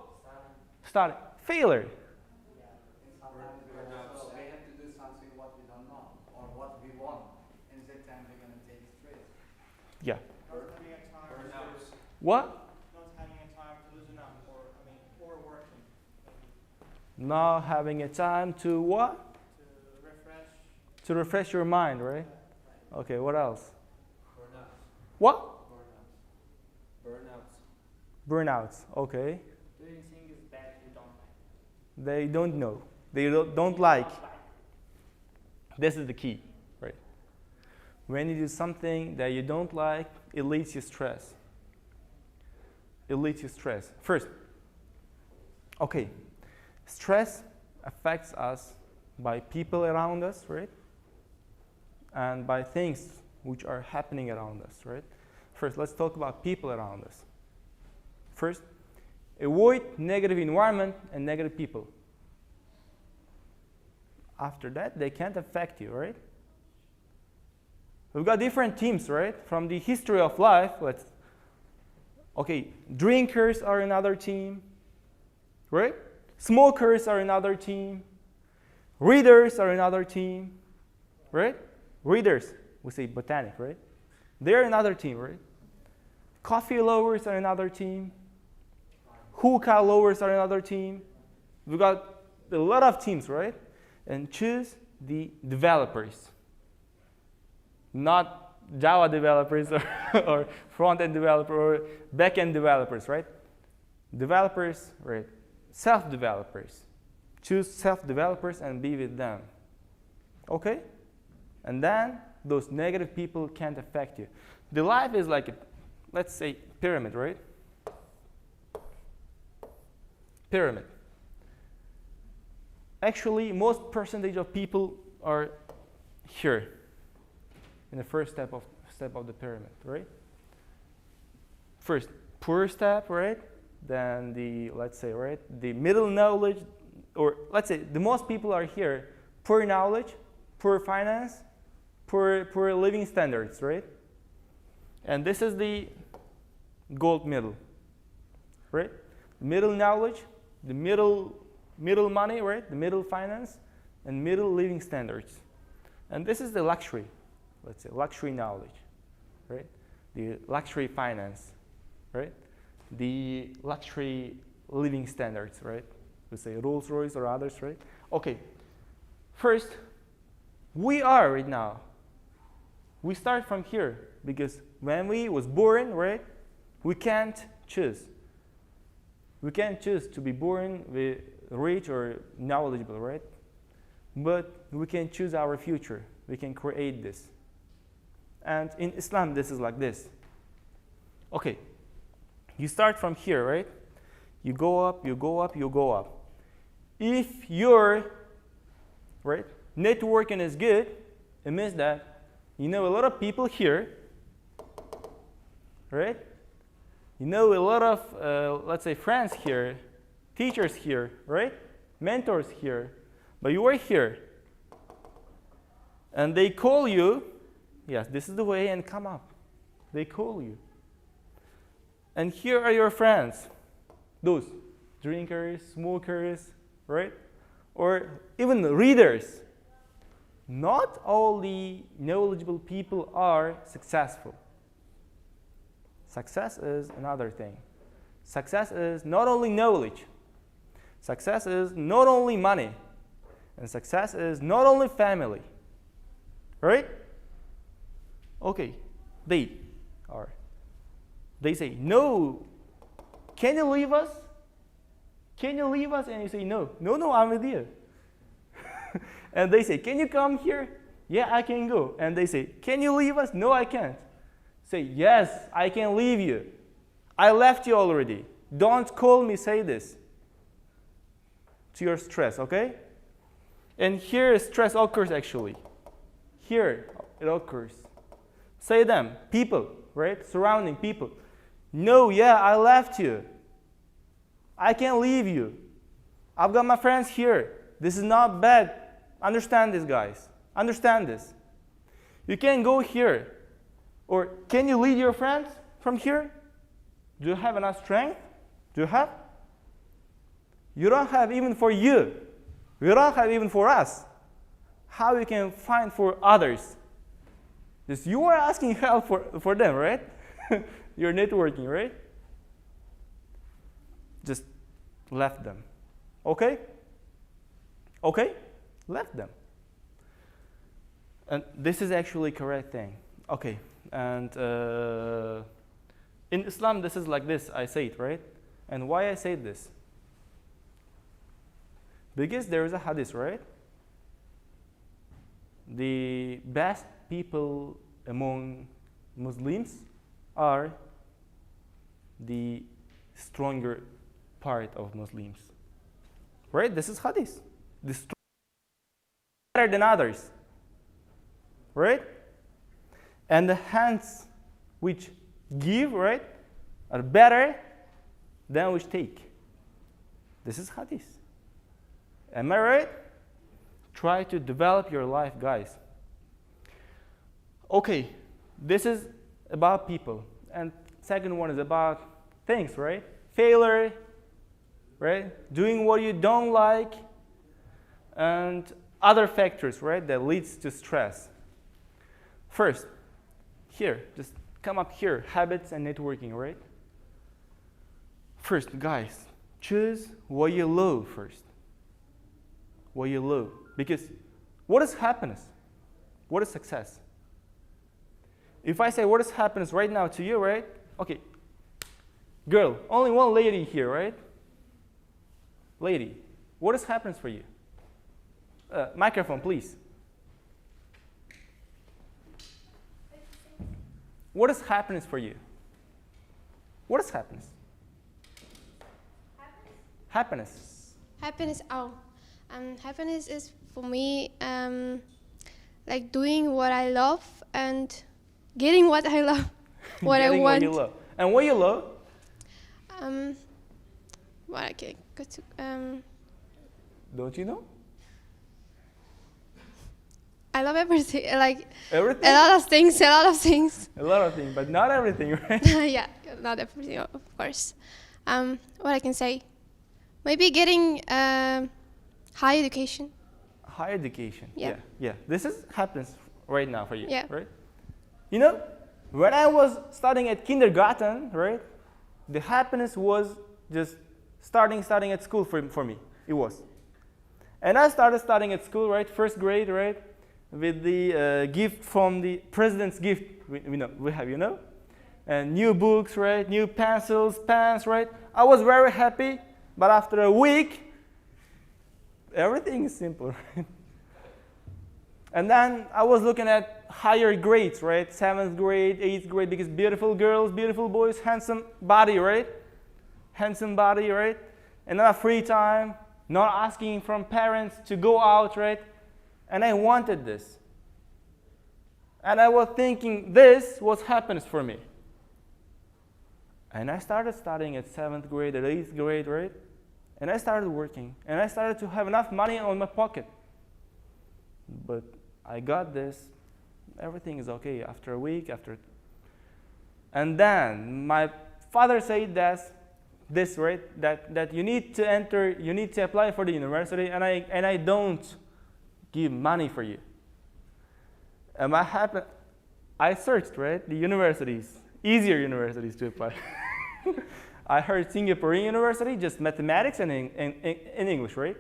Starting. Failure. Sometimes we have to do something what we don't know or what we want. In that time we're going to take stress. Yeah. Not having a time to What? not having a time to loosen up, or overworking. Not having a time to what? To refresh. To refresh your mind, right? Okay, what else? Burnouts. What? Burnouts. Burnouts, okay. Doing things that you don't like. They don't know. They don't like. This is the key, right? When you do something that you don't like, it leads you stress. It leads you stress. First, okay, stress affects us by people around us, right? And by things which are happening around us, right? First, let's talk about people around us. First, avoid negative environment and negative people. After that, they can't affect you, right? We've got different teams, right? From the history of life, okay, drinkers are another team, right? Smokers are another team. Readers are another team, right? Readers, we say botanic, right? They're another team, right? Coffee lovers are another team. Hookah lovers are another team. We've got a lot of teams, right? And choose the developers. Not Java developers or front-end developer or back-end developers, right? Developers, right? Self-developers. Choose self-developers and be with them. Okay? And then those negative people can't affect you. The life is like a, let's say, pyramid, right? Pyramid. Actually, most percentage of people are here in the first step of the pyramid, right? First, poor step, right? Then the, let's say, right, the middle knowledge, or let's say the most people are here, poor knowledge, poor finance, poor living standards, right? And this is the gold middle, right? Middle knowledge, the middle money, right? The middle finance, and middle living standards. And this is the luxury, let's say, luxury knowledge, right? The luxury finance, right? The luxury living standards, right? We say Rolls Royce or others, right? Okay, first, we are right now. We start from here because when we was born, right, we can't choose. We can't choose to be born with rich or knowledgeable, right? But we can choose our future. We can create this. And in Islam, this is like this. Okay, you start from here, right? You go up, you go up, you go up. If your right networking is good, it means that you know a lot of people here, right? You know a lot of, let's say, friends here, teachers here, right? mentors here, but you are here. And they call you, yes, this is the way, and come up. They call you. And here are your friends, those drinkers, smokers, right? Or even readers. Not all the knowledgeable people are successful. Success is another thing. Success is not only knowledge. Success is not only money. And success is not only family. Right? Okay, they say, no, can you leave us? Can you leave us? And you say, no, I'm with you. And they say, can you come here? Yeah, I can go. And they say, can you leave us? No, I can't. Say, yes, I can leave you. I left you already. Don't call me, say this to your stress, okay? And here stress occurs actually. Here it occurs. Say them, people, right? Surrounding people. No, yeah, I left you. I can't leave you. I've got my friends here. This is not bad. Understand this, guys. Understand this. You can go here. Or can you lead your friends from here? Do you have enough strength? Do you have? You don't have even for you. You don't have even for us. How you can find for others? Just you are asking help for them, right? You're networking, right? Just left them. Okay? Okay? Left them. And this is actually correct thing. Okay. And in Islam, this is like this, I say it, right? And why I say this? Because there is a hadith, right? The best people among Muslims are the stronger part of Muslims. Right? This is hadith. The stronger better than others. Right? And the hands which give, right, are better than which take. This is hadith. Am I right? Try to develop your life, guys. Okay, this is about people. And second one is about things, right? Failure, right? Doing what you don't like, and other factors, right, that leads to stress. First, here, just come up here, habits and networking, right? First, guys, choose what you love first. What you love. Because what is happiness? What is success? If I say what is happiness right now to you, right? Okay, girl, only one lady here, right? Lady, what is happiness for you? Microphone, please. What is happiness for you? What is happiness? Happiness. Happiness. Happiness is for me like doing what I love and getting what I love, what I want. What you love. And what you love? What I can go to. Don't you know? I love everything. Like everything. A lot of things. A lot of things. A lot of things, but not everything, right? Yeah, not everything, of course. What I can say, maybe getting high education. Higher education. Yeah. Yeah. This is happens right now for you. Yeah. Right. You know, when I was studying at kindergarten, right, the happiness was just starting at school for me. It was. And I started studying at school, right, first grade, right, with the gift from the president's gift. We have, you know, and new books, right, new pencils, pens, right. I was very happy, but after a week, everything is simple, right? And then I was looking at higher grades, right? 7th grade, 8th grade, because beautiful girls, beautiful boys, handsome body, right? Handsome body, right? And then a free time, not asking from parents to go out, right? And I wanted this. And I was thinking this was happiness for me. And I started studying at 7th grade, at 8th grade, right? And I started working, and I started to have enough money on my pocket. But I got this, everything is okay after a week, and then my father said this, right, that you need to apply for the university, and I don't give money for you. And what happened, I searched, right, the universities, easier universities to apply. I heard Singaporean University, just mathematics and in English, right?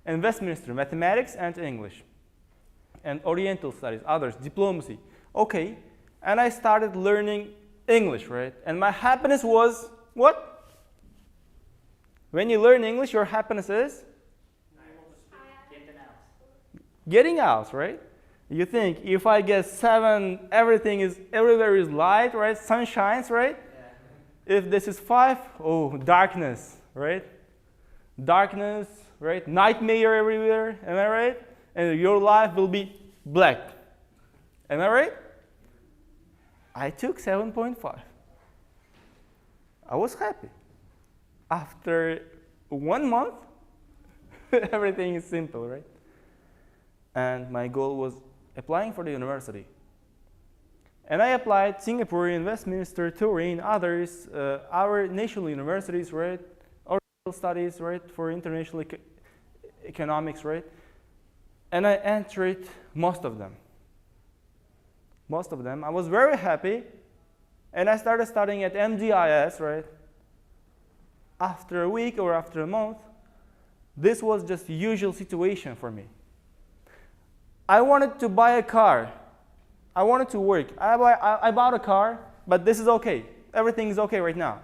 And Westminster, mathematics and English. And Oriental studies, others, diplomacy. Okay, and I started learning English, right? And my happiness was, what? When you learn English, your happiness is? Getting out, right? You think, if I get 7, everywhere is light, right? Sun shines, right? Yeah. If this is 5, oh, darkness, right? Darkness, right? Nightmare everywhere, am I right? And your life will be black. Am I right? I took 7.5. I was happy. After 1 month, everything is simple, right? And my goal was applying for the university. And I applied Singaporean, Westminster, Turin, others, our national universities, right? Oriental studies, right? For international economics, right? And I entered most of them. Most of them. I was very happy. And I started studying at MDIS, right? After a week or after a month, this was just the usual situation for me. I wanted to buy a car. I wanted to work. I bought a car, but this is okay. Everything is okay right now.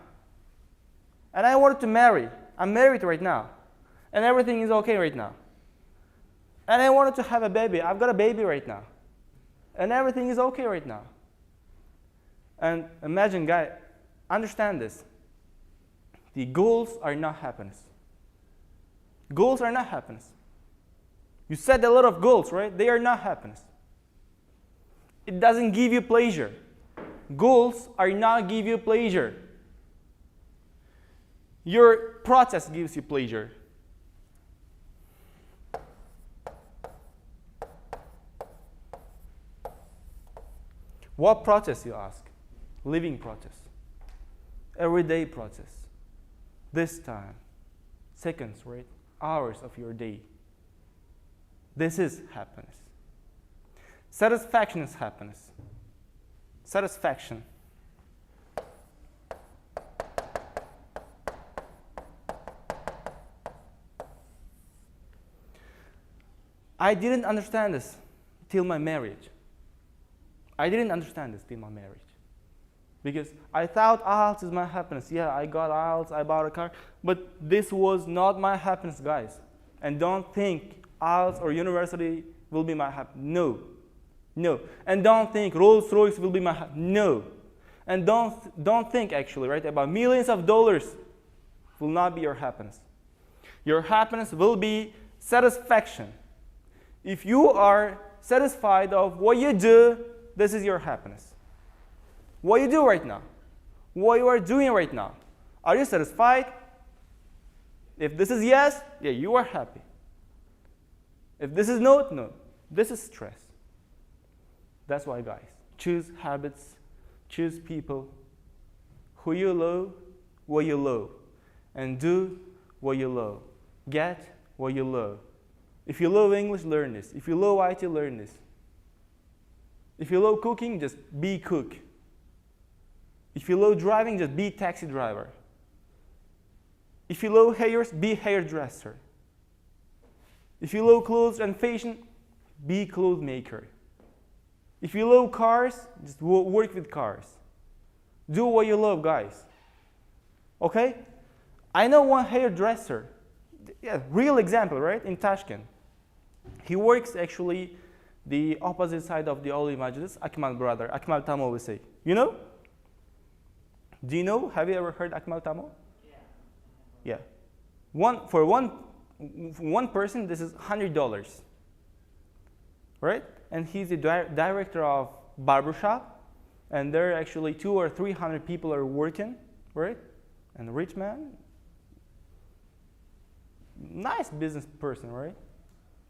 And I wanted to marry. I'm married right now. And everything is okay right now. And I wanted to have a baby. I've got a baby right now. And everything is okay right now. And imagine, guys, understand this. The goals are not happiness. Goals are not happiness. You set a lot of goals, right? They are not happiness. It doesn't give you pleasure. Goals are not give you pleasure. Your process gives you pleasure. What process, you ask? Living process. Everyday process. This time. Seconds, right? Hours of your day. This is happiness. Satisfaction is happiness. Satisfaction. I didn't understand this till my marriage. I didn't understand this till my marriage. Because I thought IELTS is my happiness. Yeah, I got IELTS, I bought a car. But this was not my happiness, guys. And don't think IELTS or university will be my happiness. No. No. And don't think Rolls Royce will be my happiness. No. And don't think, actually, right, about millions of dollars will not be your happiness. Your happiness will be satisfaction. If you are satisfied of what you do, this is your happiness. What you do right now, what you are doing right now, are you satisfied? If this is yes, yeah, you are happy. If this is no, no. This is stress. That's why, guys, choose habits, choose people who you love, what you love, and do what you love. Get what you love. If you love English, learn this. If you love IT, learn this. If you love cooking, just be cook. If you love driving, just be taxi driver. If you love hairs, be hairdresser. If you love clothes and fashion, be clothes maker. If you love cars, just work with cars. Do what you love, guys. Okay? I know one hairdresser. Yeah, real example, right? In Tashkent. He works actually the opposite side of the Oli Majlis, Akmal brother, Akmal Tamo we say. You know? Do you know? Have you ever heard Akmal Tamo? Yeah. For one person, this is $100. Right? And he's the director of barbershop, and there are actually 200 or 300 people are working, right? And a rich man. nice business person, right?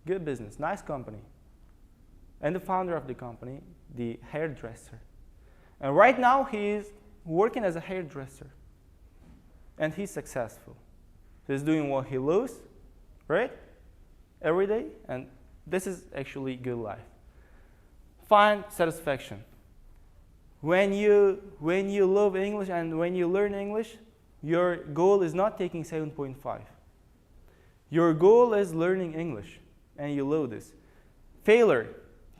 Good business, nice company. And the founder of the company, the hairdresser. And right now he is working as a hairdresser. And he's successful. He's doing what he loves, right? Every day. And this is actually good life. Find satisfaction. When you love English and when you learn English, your goal is not taking 7.5. Your goal is learning English, and you love this. Failure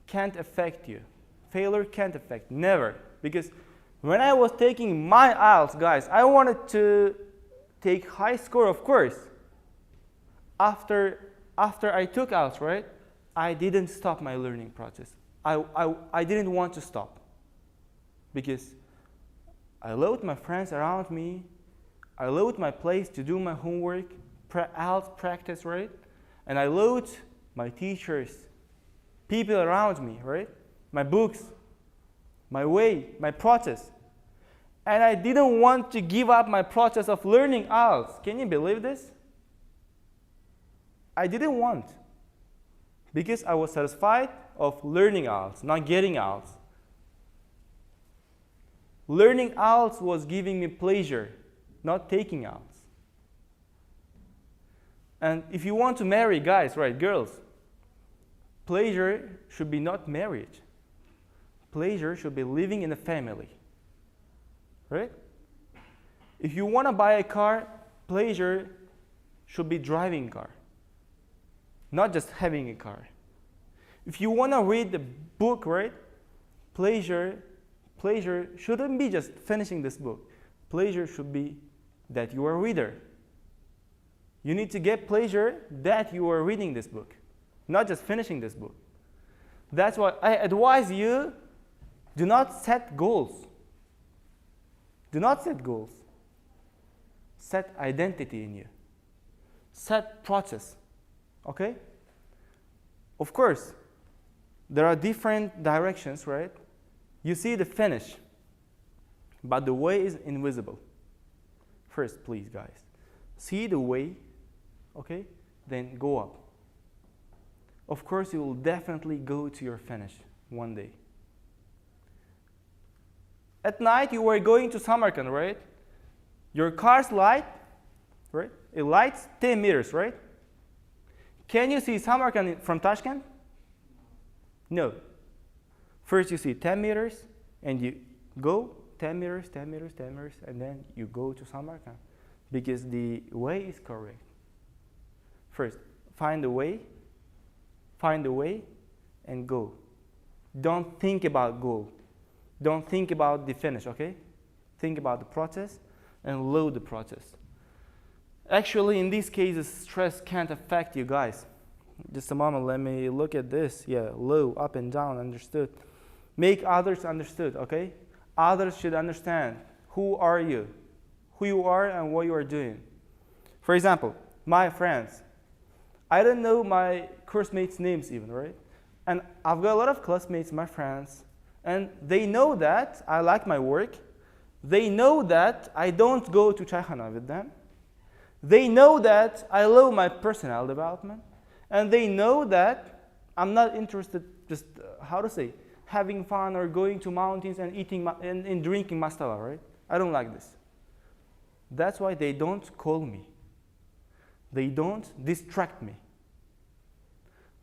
can't affect you. Failure can't affect, never. Because when I was taking my IELTS, guys, I wanted to take high score, of course. After I took IELTS, right, I didn't stop my learning process. I didn't want to stop. Because I loved my friends around me. I loved my place to do my homework, IELTS practice, right? And I loved my teachers, people around me, right? My books, my way, my process. And I didn't want to give up my process of learning IELTS. Can you believe this? I didn't want. Because I was satisfied of learning IELTS, not getting IELTS. Learning IELTS was giving me pleasure, not taking IELTS. And if you want to marry, guys, right, girls, pleasure should be not marriage. Pleasure should be living in a family, right? If you want to buy a car, pleasure should be driving a car, not just having a car. If you want to read the book, right, pleasure shouldn't be just finishing this book. Pleasure should be that you are a reader. You need to get pleasure that you are reading this book, not just finishing this book. That's why I advise you, do not set goals. Do not set goals. Set identity in you. Set process, okay? Of course, there are different directions, right? You see the finish, but the way is invisible. First, please, guys, see the way, okay? Then go up. Of course, you will definitely go to your finish one day. At night, you were going to Samarkand, right? Your car's light, right? It lights 10 meters, right? Can you see Samarkand from Tashkent? No. First, you see 10 meters, and you go 10 meters, 10 meters, 10 meters, and then you go to Samarkand because the way is correct. First, find the way, and go. Don't think about goal. Don't think about the finish, okay? Think about the process and load the process. Actually, in these cases, stress can't affect you guys. Just a moment, let me look at this. Yeah, low, up and down, understood. Make others understood, okay? Others should understand who are you, who you are and what you are doing. For example, my friends. I don't know my course mates' names even, right? And I've got a lot of classmates, my friends, and they know that I like my work. They know that I don't go to Chaykhana with them. They know that I love my personal development. And they know that I'm not interested just, having fun or going to mountains and eating and drinking mastava, right? I don't like this. That's why they don't call me. They don't distract me.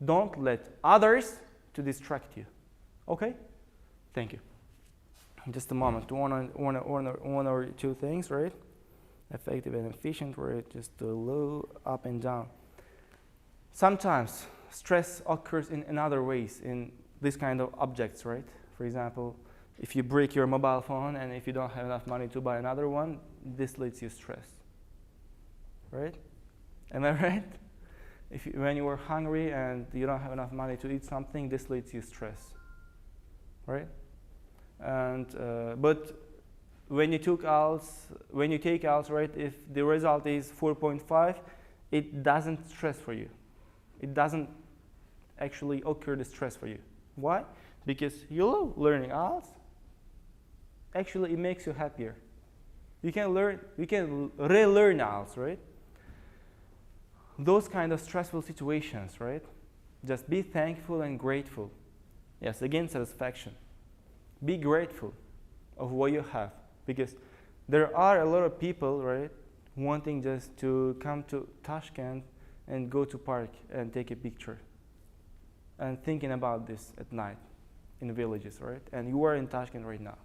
Don't let others to distract you. Okay? Thank you. Just a moment. One or two things, right? Effective and efficient, right? Just low, up and down. Sometimes stress occurs in other ways, in this kind of objects, right? For example, if you break your mobile phone and if you don't have enough money to buy another one, this leads you stress, right? Am I right? When you are hungry and you don't have enough money to eat something, this leads you stress, right? And but when you take IELTS, right? If the result is 4.5, it doesn't stress for you. It doesn't actually occur the stress for you. Why? Because you love learning IELTS. Actually, it makes you happier. You can relearn IELTS, right? those kind of stressful situations, right? Just be thankful and grateful. Yes, again, satisfaction. Be grateful of what you have, because there are a lot of people, right, wanting just to come to Tashkent and go to park and take a picture and thinking about this at night in villages, right? And you are in Tashkent right now.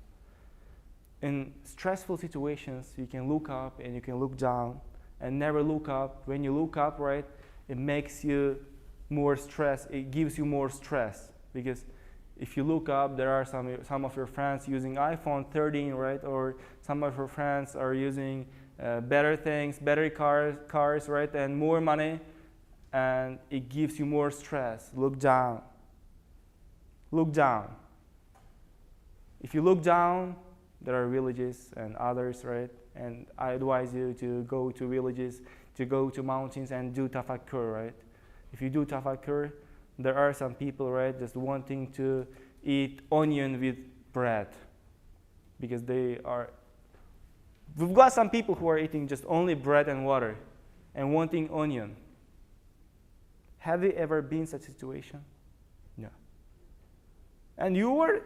In stressful situations, you can look up and you can look down and never look up. When you look up, right, it makes you more stress. It gives you more stress, because if you look up, there are some of your friends using iPhone 13, right? Or some of your friends are using better things, better cars, right? And more money, and it gives you more stress. Look down. Look down. If you look down, there are villages and others, right? And I advise you to go to villages, to go to mountains and do tafakkur, right? If you do tafakkur, there are some people, right, just wanting to eat onion with bread, because we've got some people who are eating just only bread and water and wanting onion. Have you ever been in such a situation? No. And you are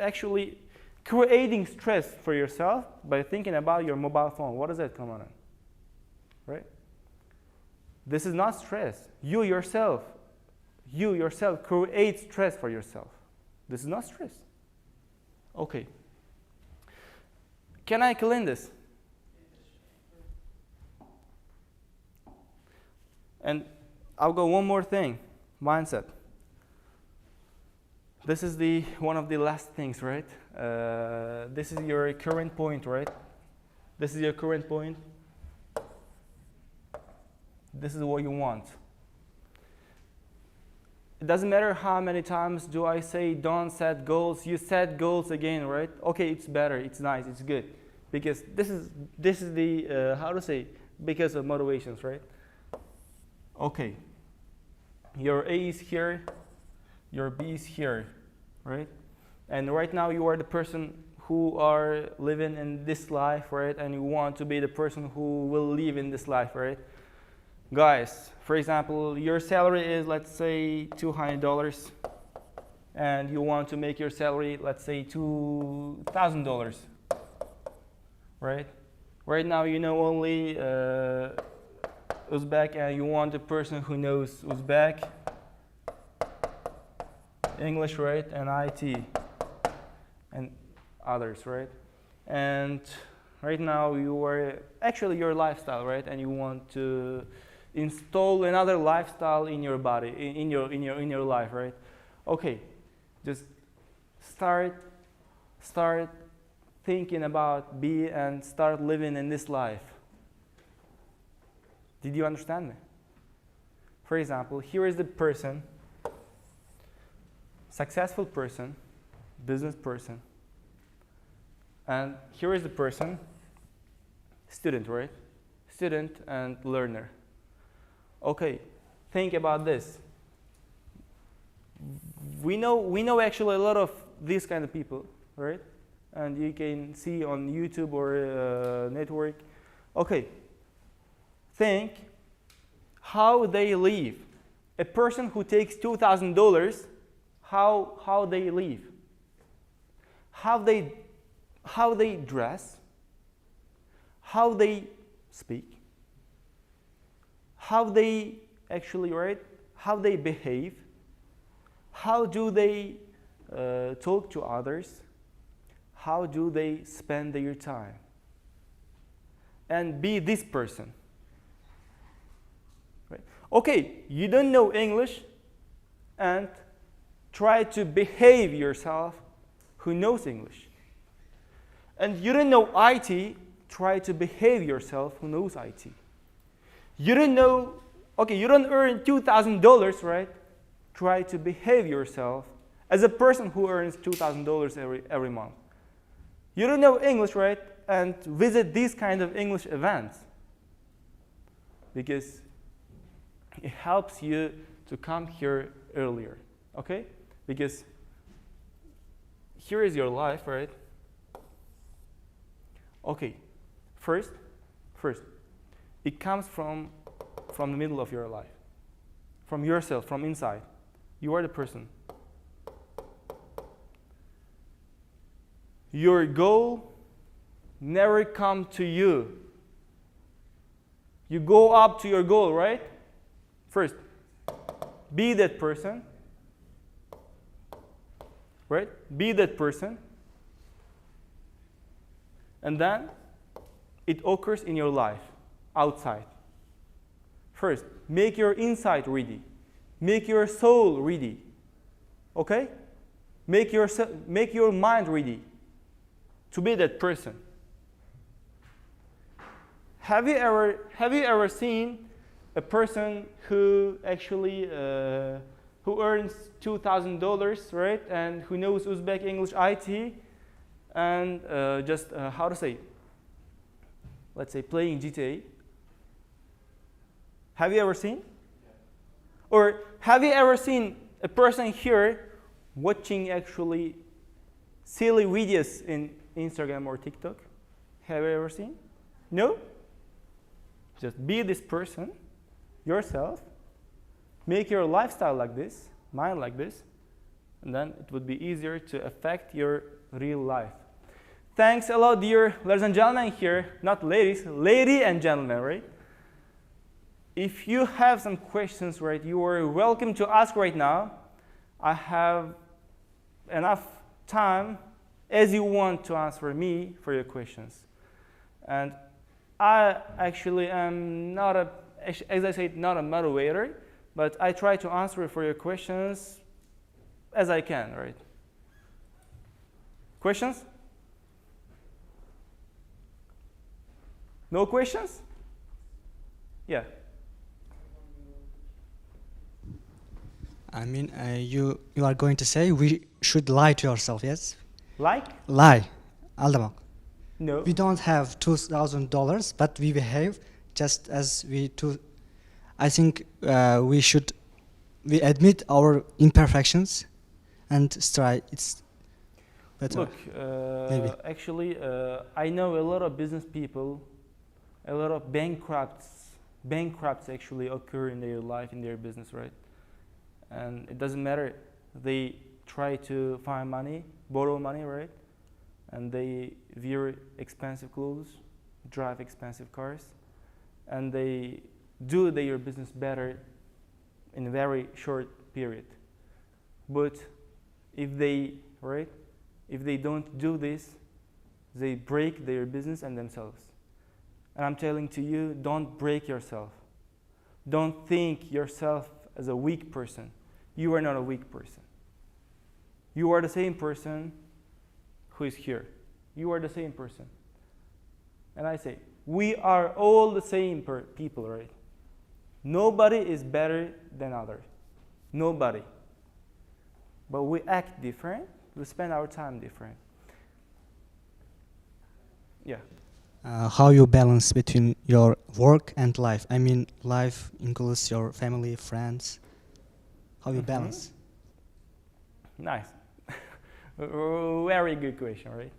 actually creating stress for yourself by thinking about your mobile phone. What does that come on? Right? This is not stress. You yourself create stress for yourself. This is not stress. Okay. Can I clean this? And I'll go one more thing, mindset. This is one of the last things, right? This is your current point, right? This is your current point. This is what you want. It doesn't matter how many times do I say don't set goals. You set goals again, right? Okay, it's better, it's nice, it's good, because this is the how to say, because of motivations, right? Okay, your A is here, your B is here, right? And right now you are the person who are living in this life, right? And you want to be the person who will live in this life, right? Guys, for example, your salary is, let's say, $200, and you want to make your salary, let's say, $2,000, right? Right now you know only Uzbek, and you want a person who knows Uzbek, English, right, and IT, and others, right? And right now you are actually your lifestyle, right? And you want to install another lifestyle in your body, in your life, right? Okay, just start thinking about and start living in this life. Did you understand me? For example, here is the person, successful person, business person, and here is the person, student, right? Student and learner. Okay, think about this. We know actually a lot of these kind of people, right? And you can see on YouTube or network. Okay, think how they live. A person who takes $2,000, how they live, how they dress, how they speak, how they actually, right, how they behave, how do they talk to others, how do they spend their time, and be this person. Right? Okay, you don't know English, and try to behave yourself who knows English. And you don't know IT, try to behave yourself who knows IT. You don't know, okay, you don't earn $2,000, right? Try to behave yourself as a person who earns $2,000 every month. You don't know English, right? And visit these kind of English events, because it helps you to come here earlier, okay? Because here is your life, right? Okay, first, it comes from from the middle of your life, from yourself, from inside. You are the person. Your goal never come to you. You go up to your goal, right? First, be that person. Right? Be that person. And then it occurs in your life, outside. First, make your inside ready. Make your soul ready. Okay? Make your mind ready to be that person. Have you ever seen a person who actually who earns $2,000, right, and who knows Uzbek, English, IT, and just how to say, let's say playing GTA? Have you ever seen? Or have you ever seen a person here watching actually silly videos in Instagram or TikTok? Have you ever seen? No? Just be this person, yourself, make your lifestyle like this, mind like this, and then it would be easier to affect your real life. Thanks a lot, dear ladies and gentlemen here, not ladies, lady and gentlemen, right? If you have some questions, right, you are welcome to ask right now. I have enough time as you want to answer me for your questions. And I actually am not a, as I said, not a motivator, but I try to answer for your questions as I can, right? Questions? No questions? Yeah. I mean, you are going to say we should lie to ourselves, yes? Like? Lie. Aldamak. No. We don't have $2,000, but we behave just as we do. I think we admit our imperfections and try. It's better. Look, actually, I know a lot of business people, a lot of bankrupts actually occur in their life, in their business, right? And it doesn't matter. They try to find money, borrow money, right? And they wear expensive clothes, drive expensive cars, and they do their business better in a very short period. But if they don't do this, they break their business and themselves. And I'm telling to you, don't break yourself. Don't think yourself as a weak person. You are not a weak person. You are the same person who is here. You are the same person. And I say, we are all the same people, right? Nobody is better than others. Nobody. But we act different. We spend our time different. Yeah. How you balance between your work and life? I mean, life includes your family, friends. How you balance? Nice. Very good question, right?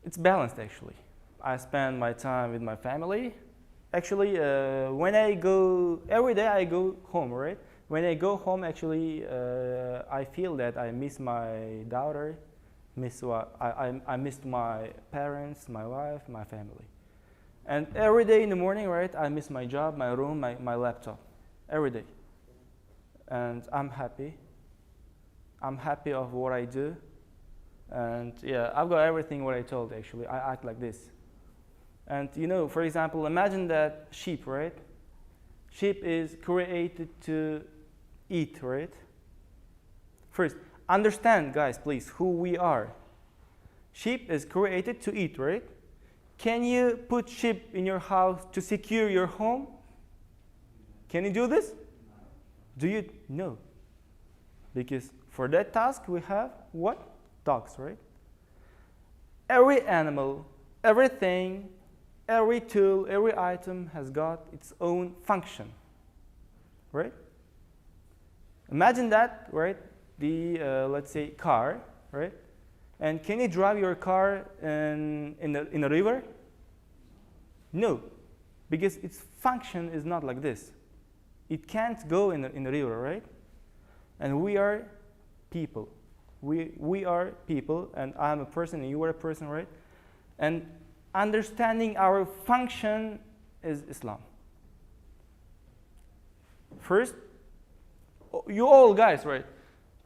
It's balanced, actually. I spend my time with my family. Actually, when I go, every day I go home, right? When I go home, actually, I feel that I miss my daughter, I missed my parents, my wife, my family. And every day in the morning, right, I miss my job, my room, my laptop, every day. And I'm happy. I'm happy of what I do. And yeah, I've got everything what I told, actually. I act like this. And you know, for example, imagine that sheep, right? Sheep is created to eat, right? First, understand, guys, please, who we are. Sheep is created to eat, right? Can you put sheep in your house to secure your home? Can you do this? Do you? No. Because for that task, we have what? Dogs, right? Every animal, everything, every tool, every item has got its own function, right? Imagine that, right? The, let's say, car, right? And can you drive your car in a river? No. because its function is not like this. It can't go in the river, right? And we are people. We are people, and I am a person, and you are a person, right? And understanding our function is Islam. First, you all guys, right?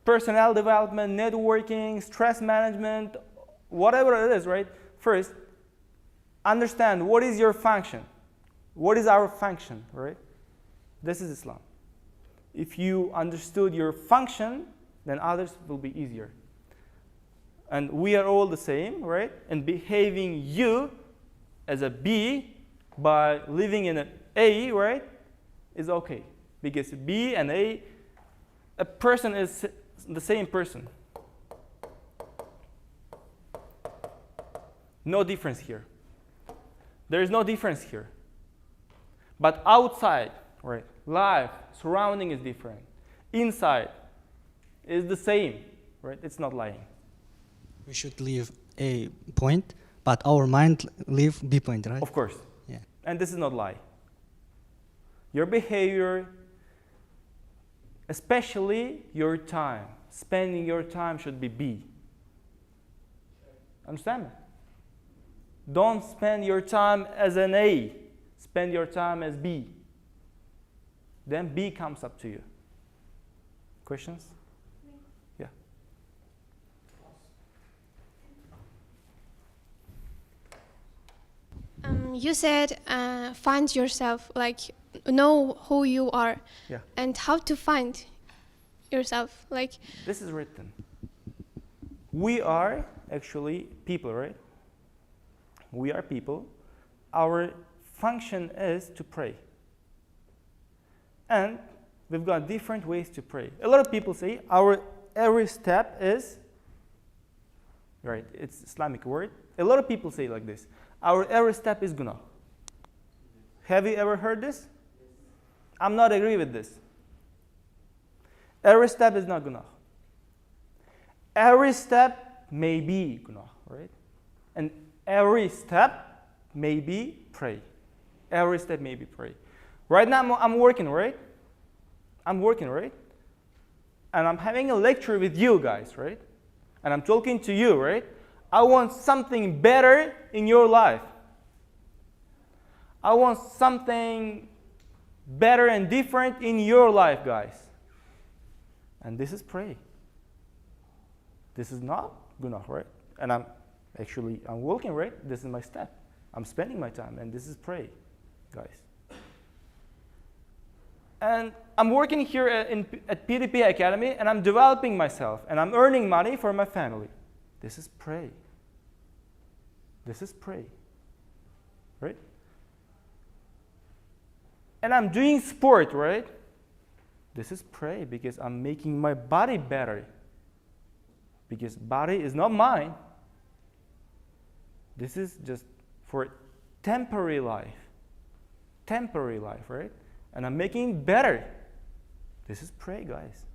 Personnel development, networking, stress management, whatever it is, right? First, understand what is your function. What is our function, right? This is Islam. If you understood your function, then others will be easier. And we are all the same, right? And behaving you as a B by living in an A, right, is okay. Because B and A person is the same person. No difference here. There is no difference here. But outside, right, life, surrounding is different. Inside is the same, right? It's not lying. We should leave A point, but our mind leave B point, right? Of course. Yeah. And this is not lie. Your behavior, especially your time, spending your time should be B. Understand? Don't spend your time as an A. Spend your time as B. Then B comes up to you. Questions? Yeah. You said find yourself, like know who you are, Yeah. and how to find yourself. Like This is written. We are actually people, right? We are people. Our function is to pray. And we've got different ways to pray. A lot of people say our every step is, right, it's Islamic word. A lot of people say like this. Our every step is guna. Have you ever heard this? I'm not agree with this. Every step is not guna. Every step may be guna, right? And every step may be pray. Every step may be pray. Right now I'm working, right? I'm working, right? And I'm having a lecture with you guys, right? And I'm talking to you, right? I want something better in your life. I want something better and different in your life, guys. And this is pray. This is not gunah, right? And I'm working, right? This is my step. I'm spending my time, and this is pray, guys. And I'm working here at PDP Academy, and I'm developing myself, and I'm earning money for my family. This is pray. This is pray, right? And I'm doing sport, right? This is pray because I'm making my body better. Because body is not mine. This is just for temporary life. Temporary life, right? And I'm making it better. This is pray, guys.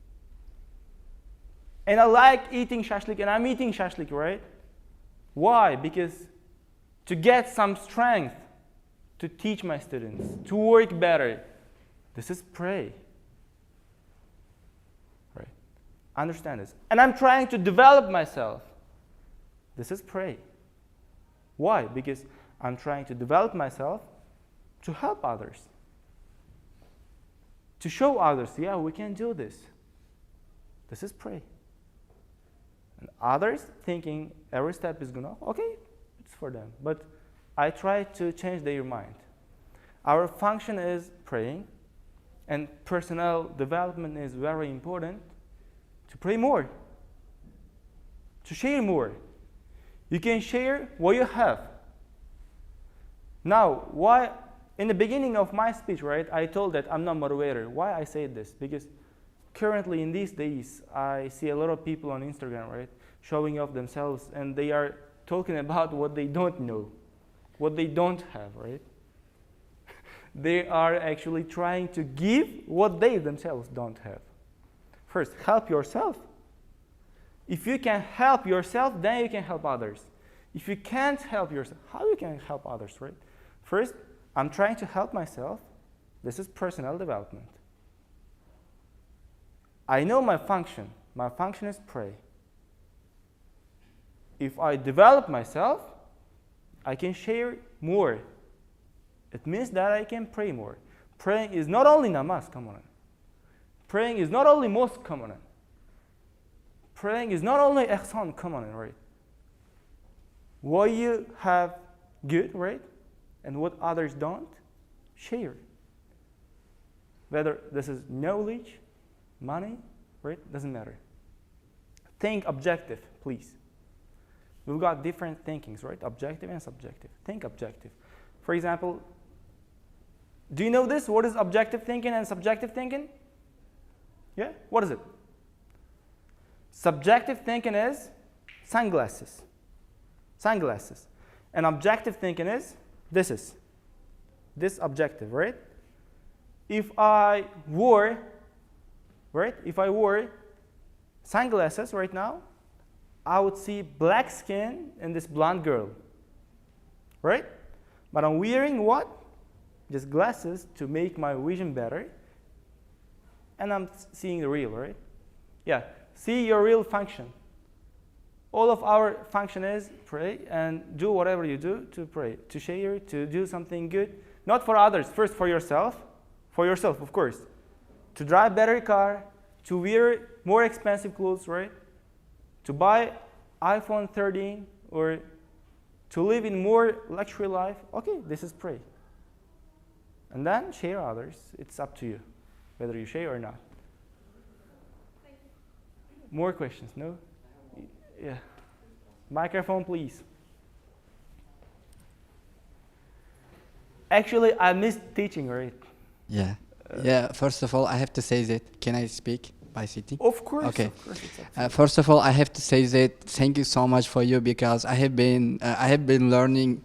And I like eating shashlik, and I'm eating shashlik, right? Why? Because to get some strength to teach my students, to work better. This is pray. Right? Understand this. And I'm trying to develop myself. This is pray. Why? Because I'm trying to develop myself to help others. To show others, yeah, we can do this. This is pray. And others thinking every step is gonna, okay, it's for them. But I try to change their mind. Our function is praying, and personal development is very important to pray more, to share more. You can share what you have. Now, why, in the beginning of my speech, right, I told that I'm not a motivator. Why I say this? Because currently in these days, I see a lot of people on Instagram, right, showing off themselves, and they are talking about what they don't know, what they don't have, right? They are actually trying to give what they themselves don't have. First, help yourself. If you can help yourself, then you can help others. If you can't help yourself, how you can help others, right? First, I'm trying to help myself. This is personal development. I know my function. My function is pray. If I develop myself, I can share more. It means that I can pray more. Praying is not only namaz, come on. Praying is not only mosque, come on. Praying is not only ihsan, come on, right? What you have good, right? And what others don't, share. Whether this is knowledge, money, right? Doesn't matter. Think objective, please. We've got different thinkings, right? Objective and subjective. Think objective. For example, do you know this? What is objective thinking and subjective thinking? Yeah? What is it? Subjective thinking is sunglasses. Sunglasses. And objective thinking is this objective, right? If I wore sunglasses right now, I would see black skin in this blonde girl, right? But I'm wearing what? Just glasses to make my vision better, and I'm seeing the real, right? Yeah, see your real function. All of our function is pray and do whatever you do to pray, to share, to do something good. Not for others, first for yourself, of course. To drive better car, to wear more expensive clothes, right? To buy iPhone 13 or to live in more luxury life. Okay, this is pray. And then share others. It's up to you, whether you share or not. More questions, no? Yeah. Microphone, please. Actually, I missed teaching, right? Yeah. Yeah, first of all, I have to say that, can I speak by sitting? Of course. Okay. Of course, first of all, I have to say that thank you so much for you, because I have been learning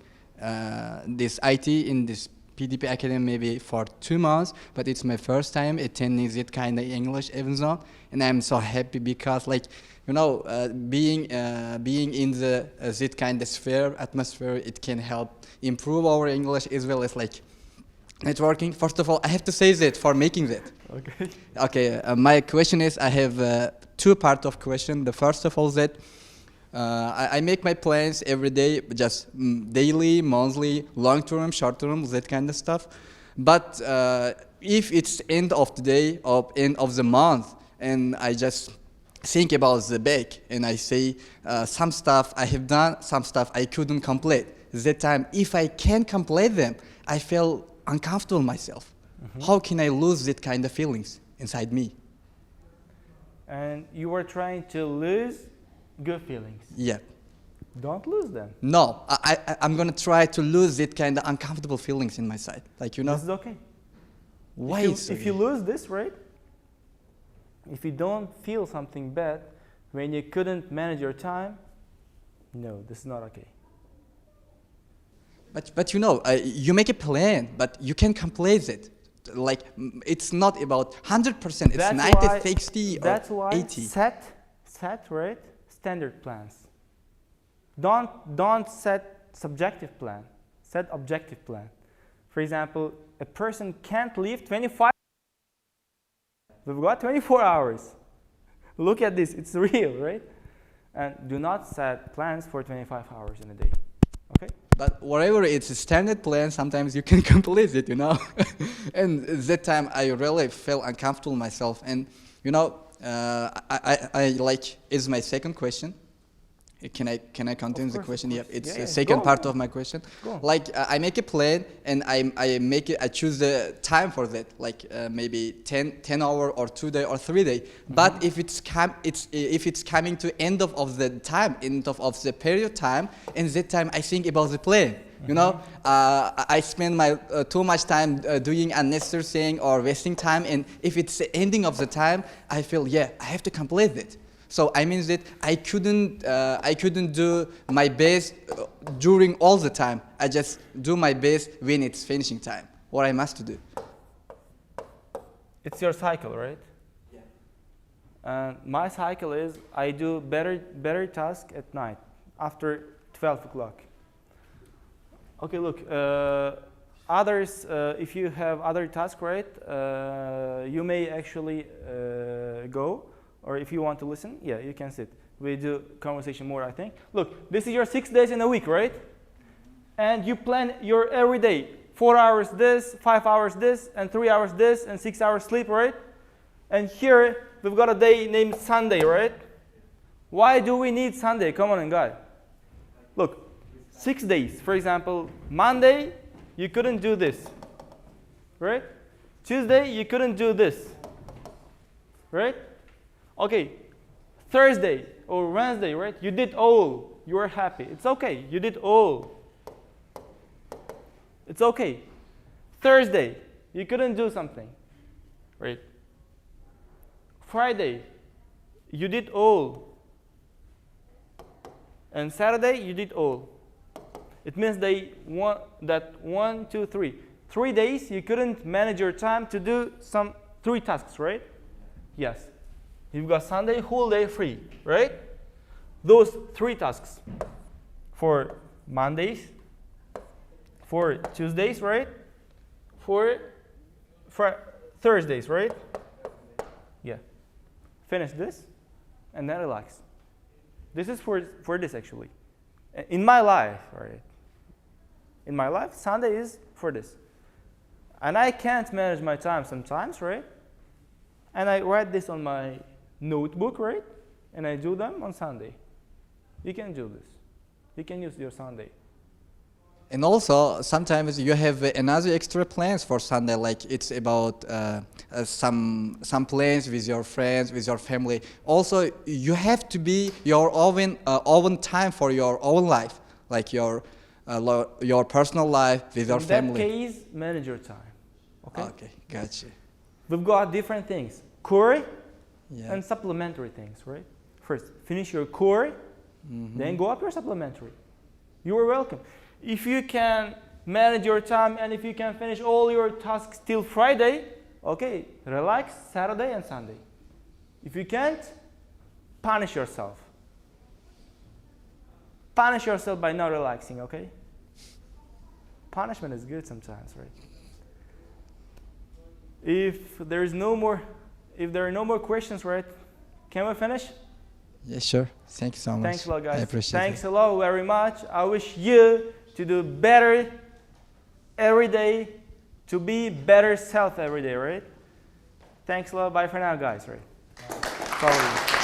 this IT in this PDP Academy maybe for 2 months, but it's my first time attending this kind of English event, and I'm so happy because, like, you know, being in the this kind of atmosphere, it can help improve our English as well as like networking. First of all, I have to say that for making that. Okay. Okay. My question is, I have 2 parts of question. The first of all that. I make my plans every day, just daily, monthly, long-term, short-term, that kind of stuff. But if it's end of the day or end of the month, and I just think about the back, and I say some stuff I have done, some stuff I couldn't complete. That time, if I can't complete them, I feel uncomfortable myself. How can I lose that kind of feelings inside me? And you were trying to lose good feelings. Yeah. Don't lose them. No, I'm gonna try to lose that kind of uncomfortable feelings in my side. Like, you know. This is okay. Why? If you lose this, right? If you don't feel something bad when you couldn't manage your time, no, this is not okay. But you know, you make a plan, but you can complete it. Like, it's not about 100%. It's 90, 60, or 80. That's why set right standard plans. Don't set subjective plan. Set objective plan. For example, a person can't leave 25. We've got 24 hours. Look at this. It's real, right? And do not set plans for 25 hours in a day. Okay? But whatever it's a standard plan, sometimes you can complete it, you know. And that time I really felt uncomfortable myself. And, you know, I like, is my second question. Can I continue the question? Yeah, it's the second part of my question. Like, I make a plan, and I choose the time for that, like maybe 10 hour or 2 day or 3 day. But if it's coming to end of the time, end of the period time, and that time I think about the plan. You know, I spend my too much time doing unnecessary thing or wasting time, and if it's the ending of the time, I feel, yeah, I have to complete it. So I mean that I couldn't do my best during all the time. I just do my best when it's finishing time. What I must do. It's your cycle, right? Yeah. My cycle is I do better task at night after 12 o'clock. Okay, look. others, if you have other tasks, right, you may actually go, or if you want to listen, yeah, you can sit. We do conversation more, I think. Look, this is your 6 days in a week, right? And you plan your every day, 4 hours this, 5 hours this, and 3 hours this, and 6 hours sleep, right? And here, we've got a day named Sunday, right? Why do we need Sunday? Come on, guys. Look, 6 days. For example, Monday, you couldn't do this, right? Tuesday, you couldn't do this, right? Okay, Thursday or Wednesday, right? You did all. You were happy. It's okay. You did all. It's okay. Thursday, you couldn't do something, right? Friday, you did all. And Saturday, you did all. It means that 1, 2, 3. 3 days, you couldn't manage your time to do 3 tasks, right? Yes. You've got Sunday, whole day free, right? Those 3 tasks for Mondays, for Tuesdays, right? For Thursdays, right? Yeah. Finish this and then relax. This is for this actually. In my life, right? In my life, Sunday is for this. And I can't manage my time sometimes, right? And I write this on my notebook, right? And I do them on Sunday. You can do this. You can use your Sunday. And also, sometimes you have another extra plans for Sunday, like it's about some plans with your friends, with your family. Also, you have to be your own time for your own life, like your personal life with your family. In that case, manage your time. Okay. Okay, gotcha. We've got different things: core and supplementary things, right? First, finish your core, then go up your supplementary. You are welcome. If you can manage your time and if you can finish all your tasks till Friday, okay, relax Saturday and Sunday. If you can't, punish yourself. Punish yourself by not relaxing, okay? Punishment is good sometimes, right? If there are no more questions, right, can we finish? Yeah, sure. Thank you so much. Thanks a lot, guys. I appreciate Thanks a lot very much. I wish you to do better every day, to be better self every day, right? Thanks a lot. Bye for now, guys, right? Sorry.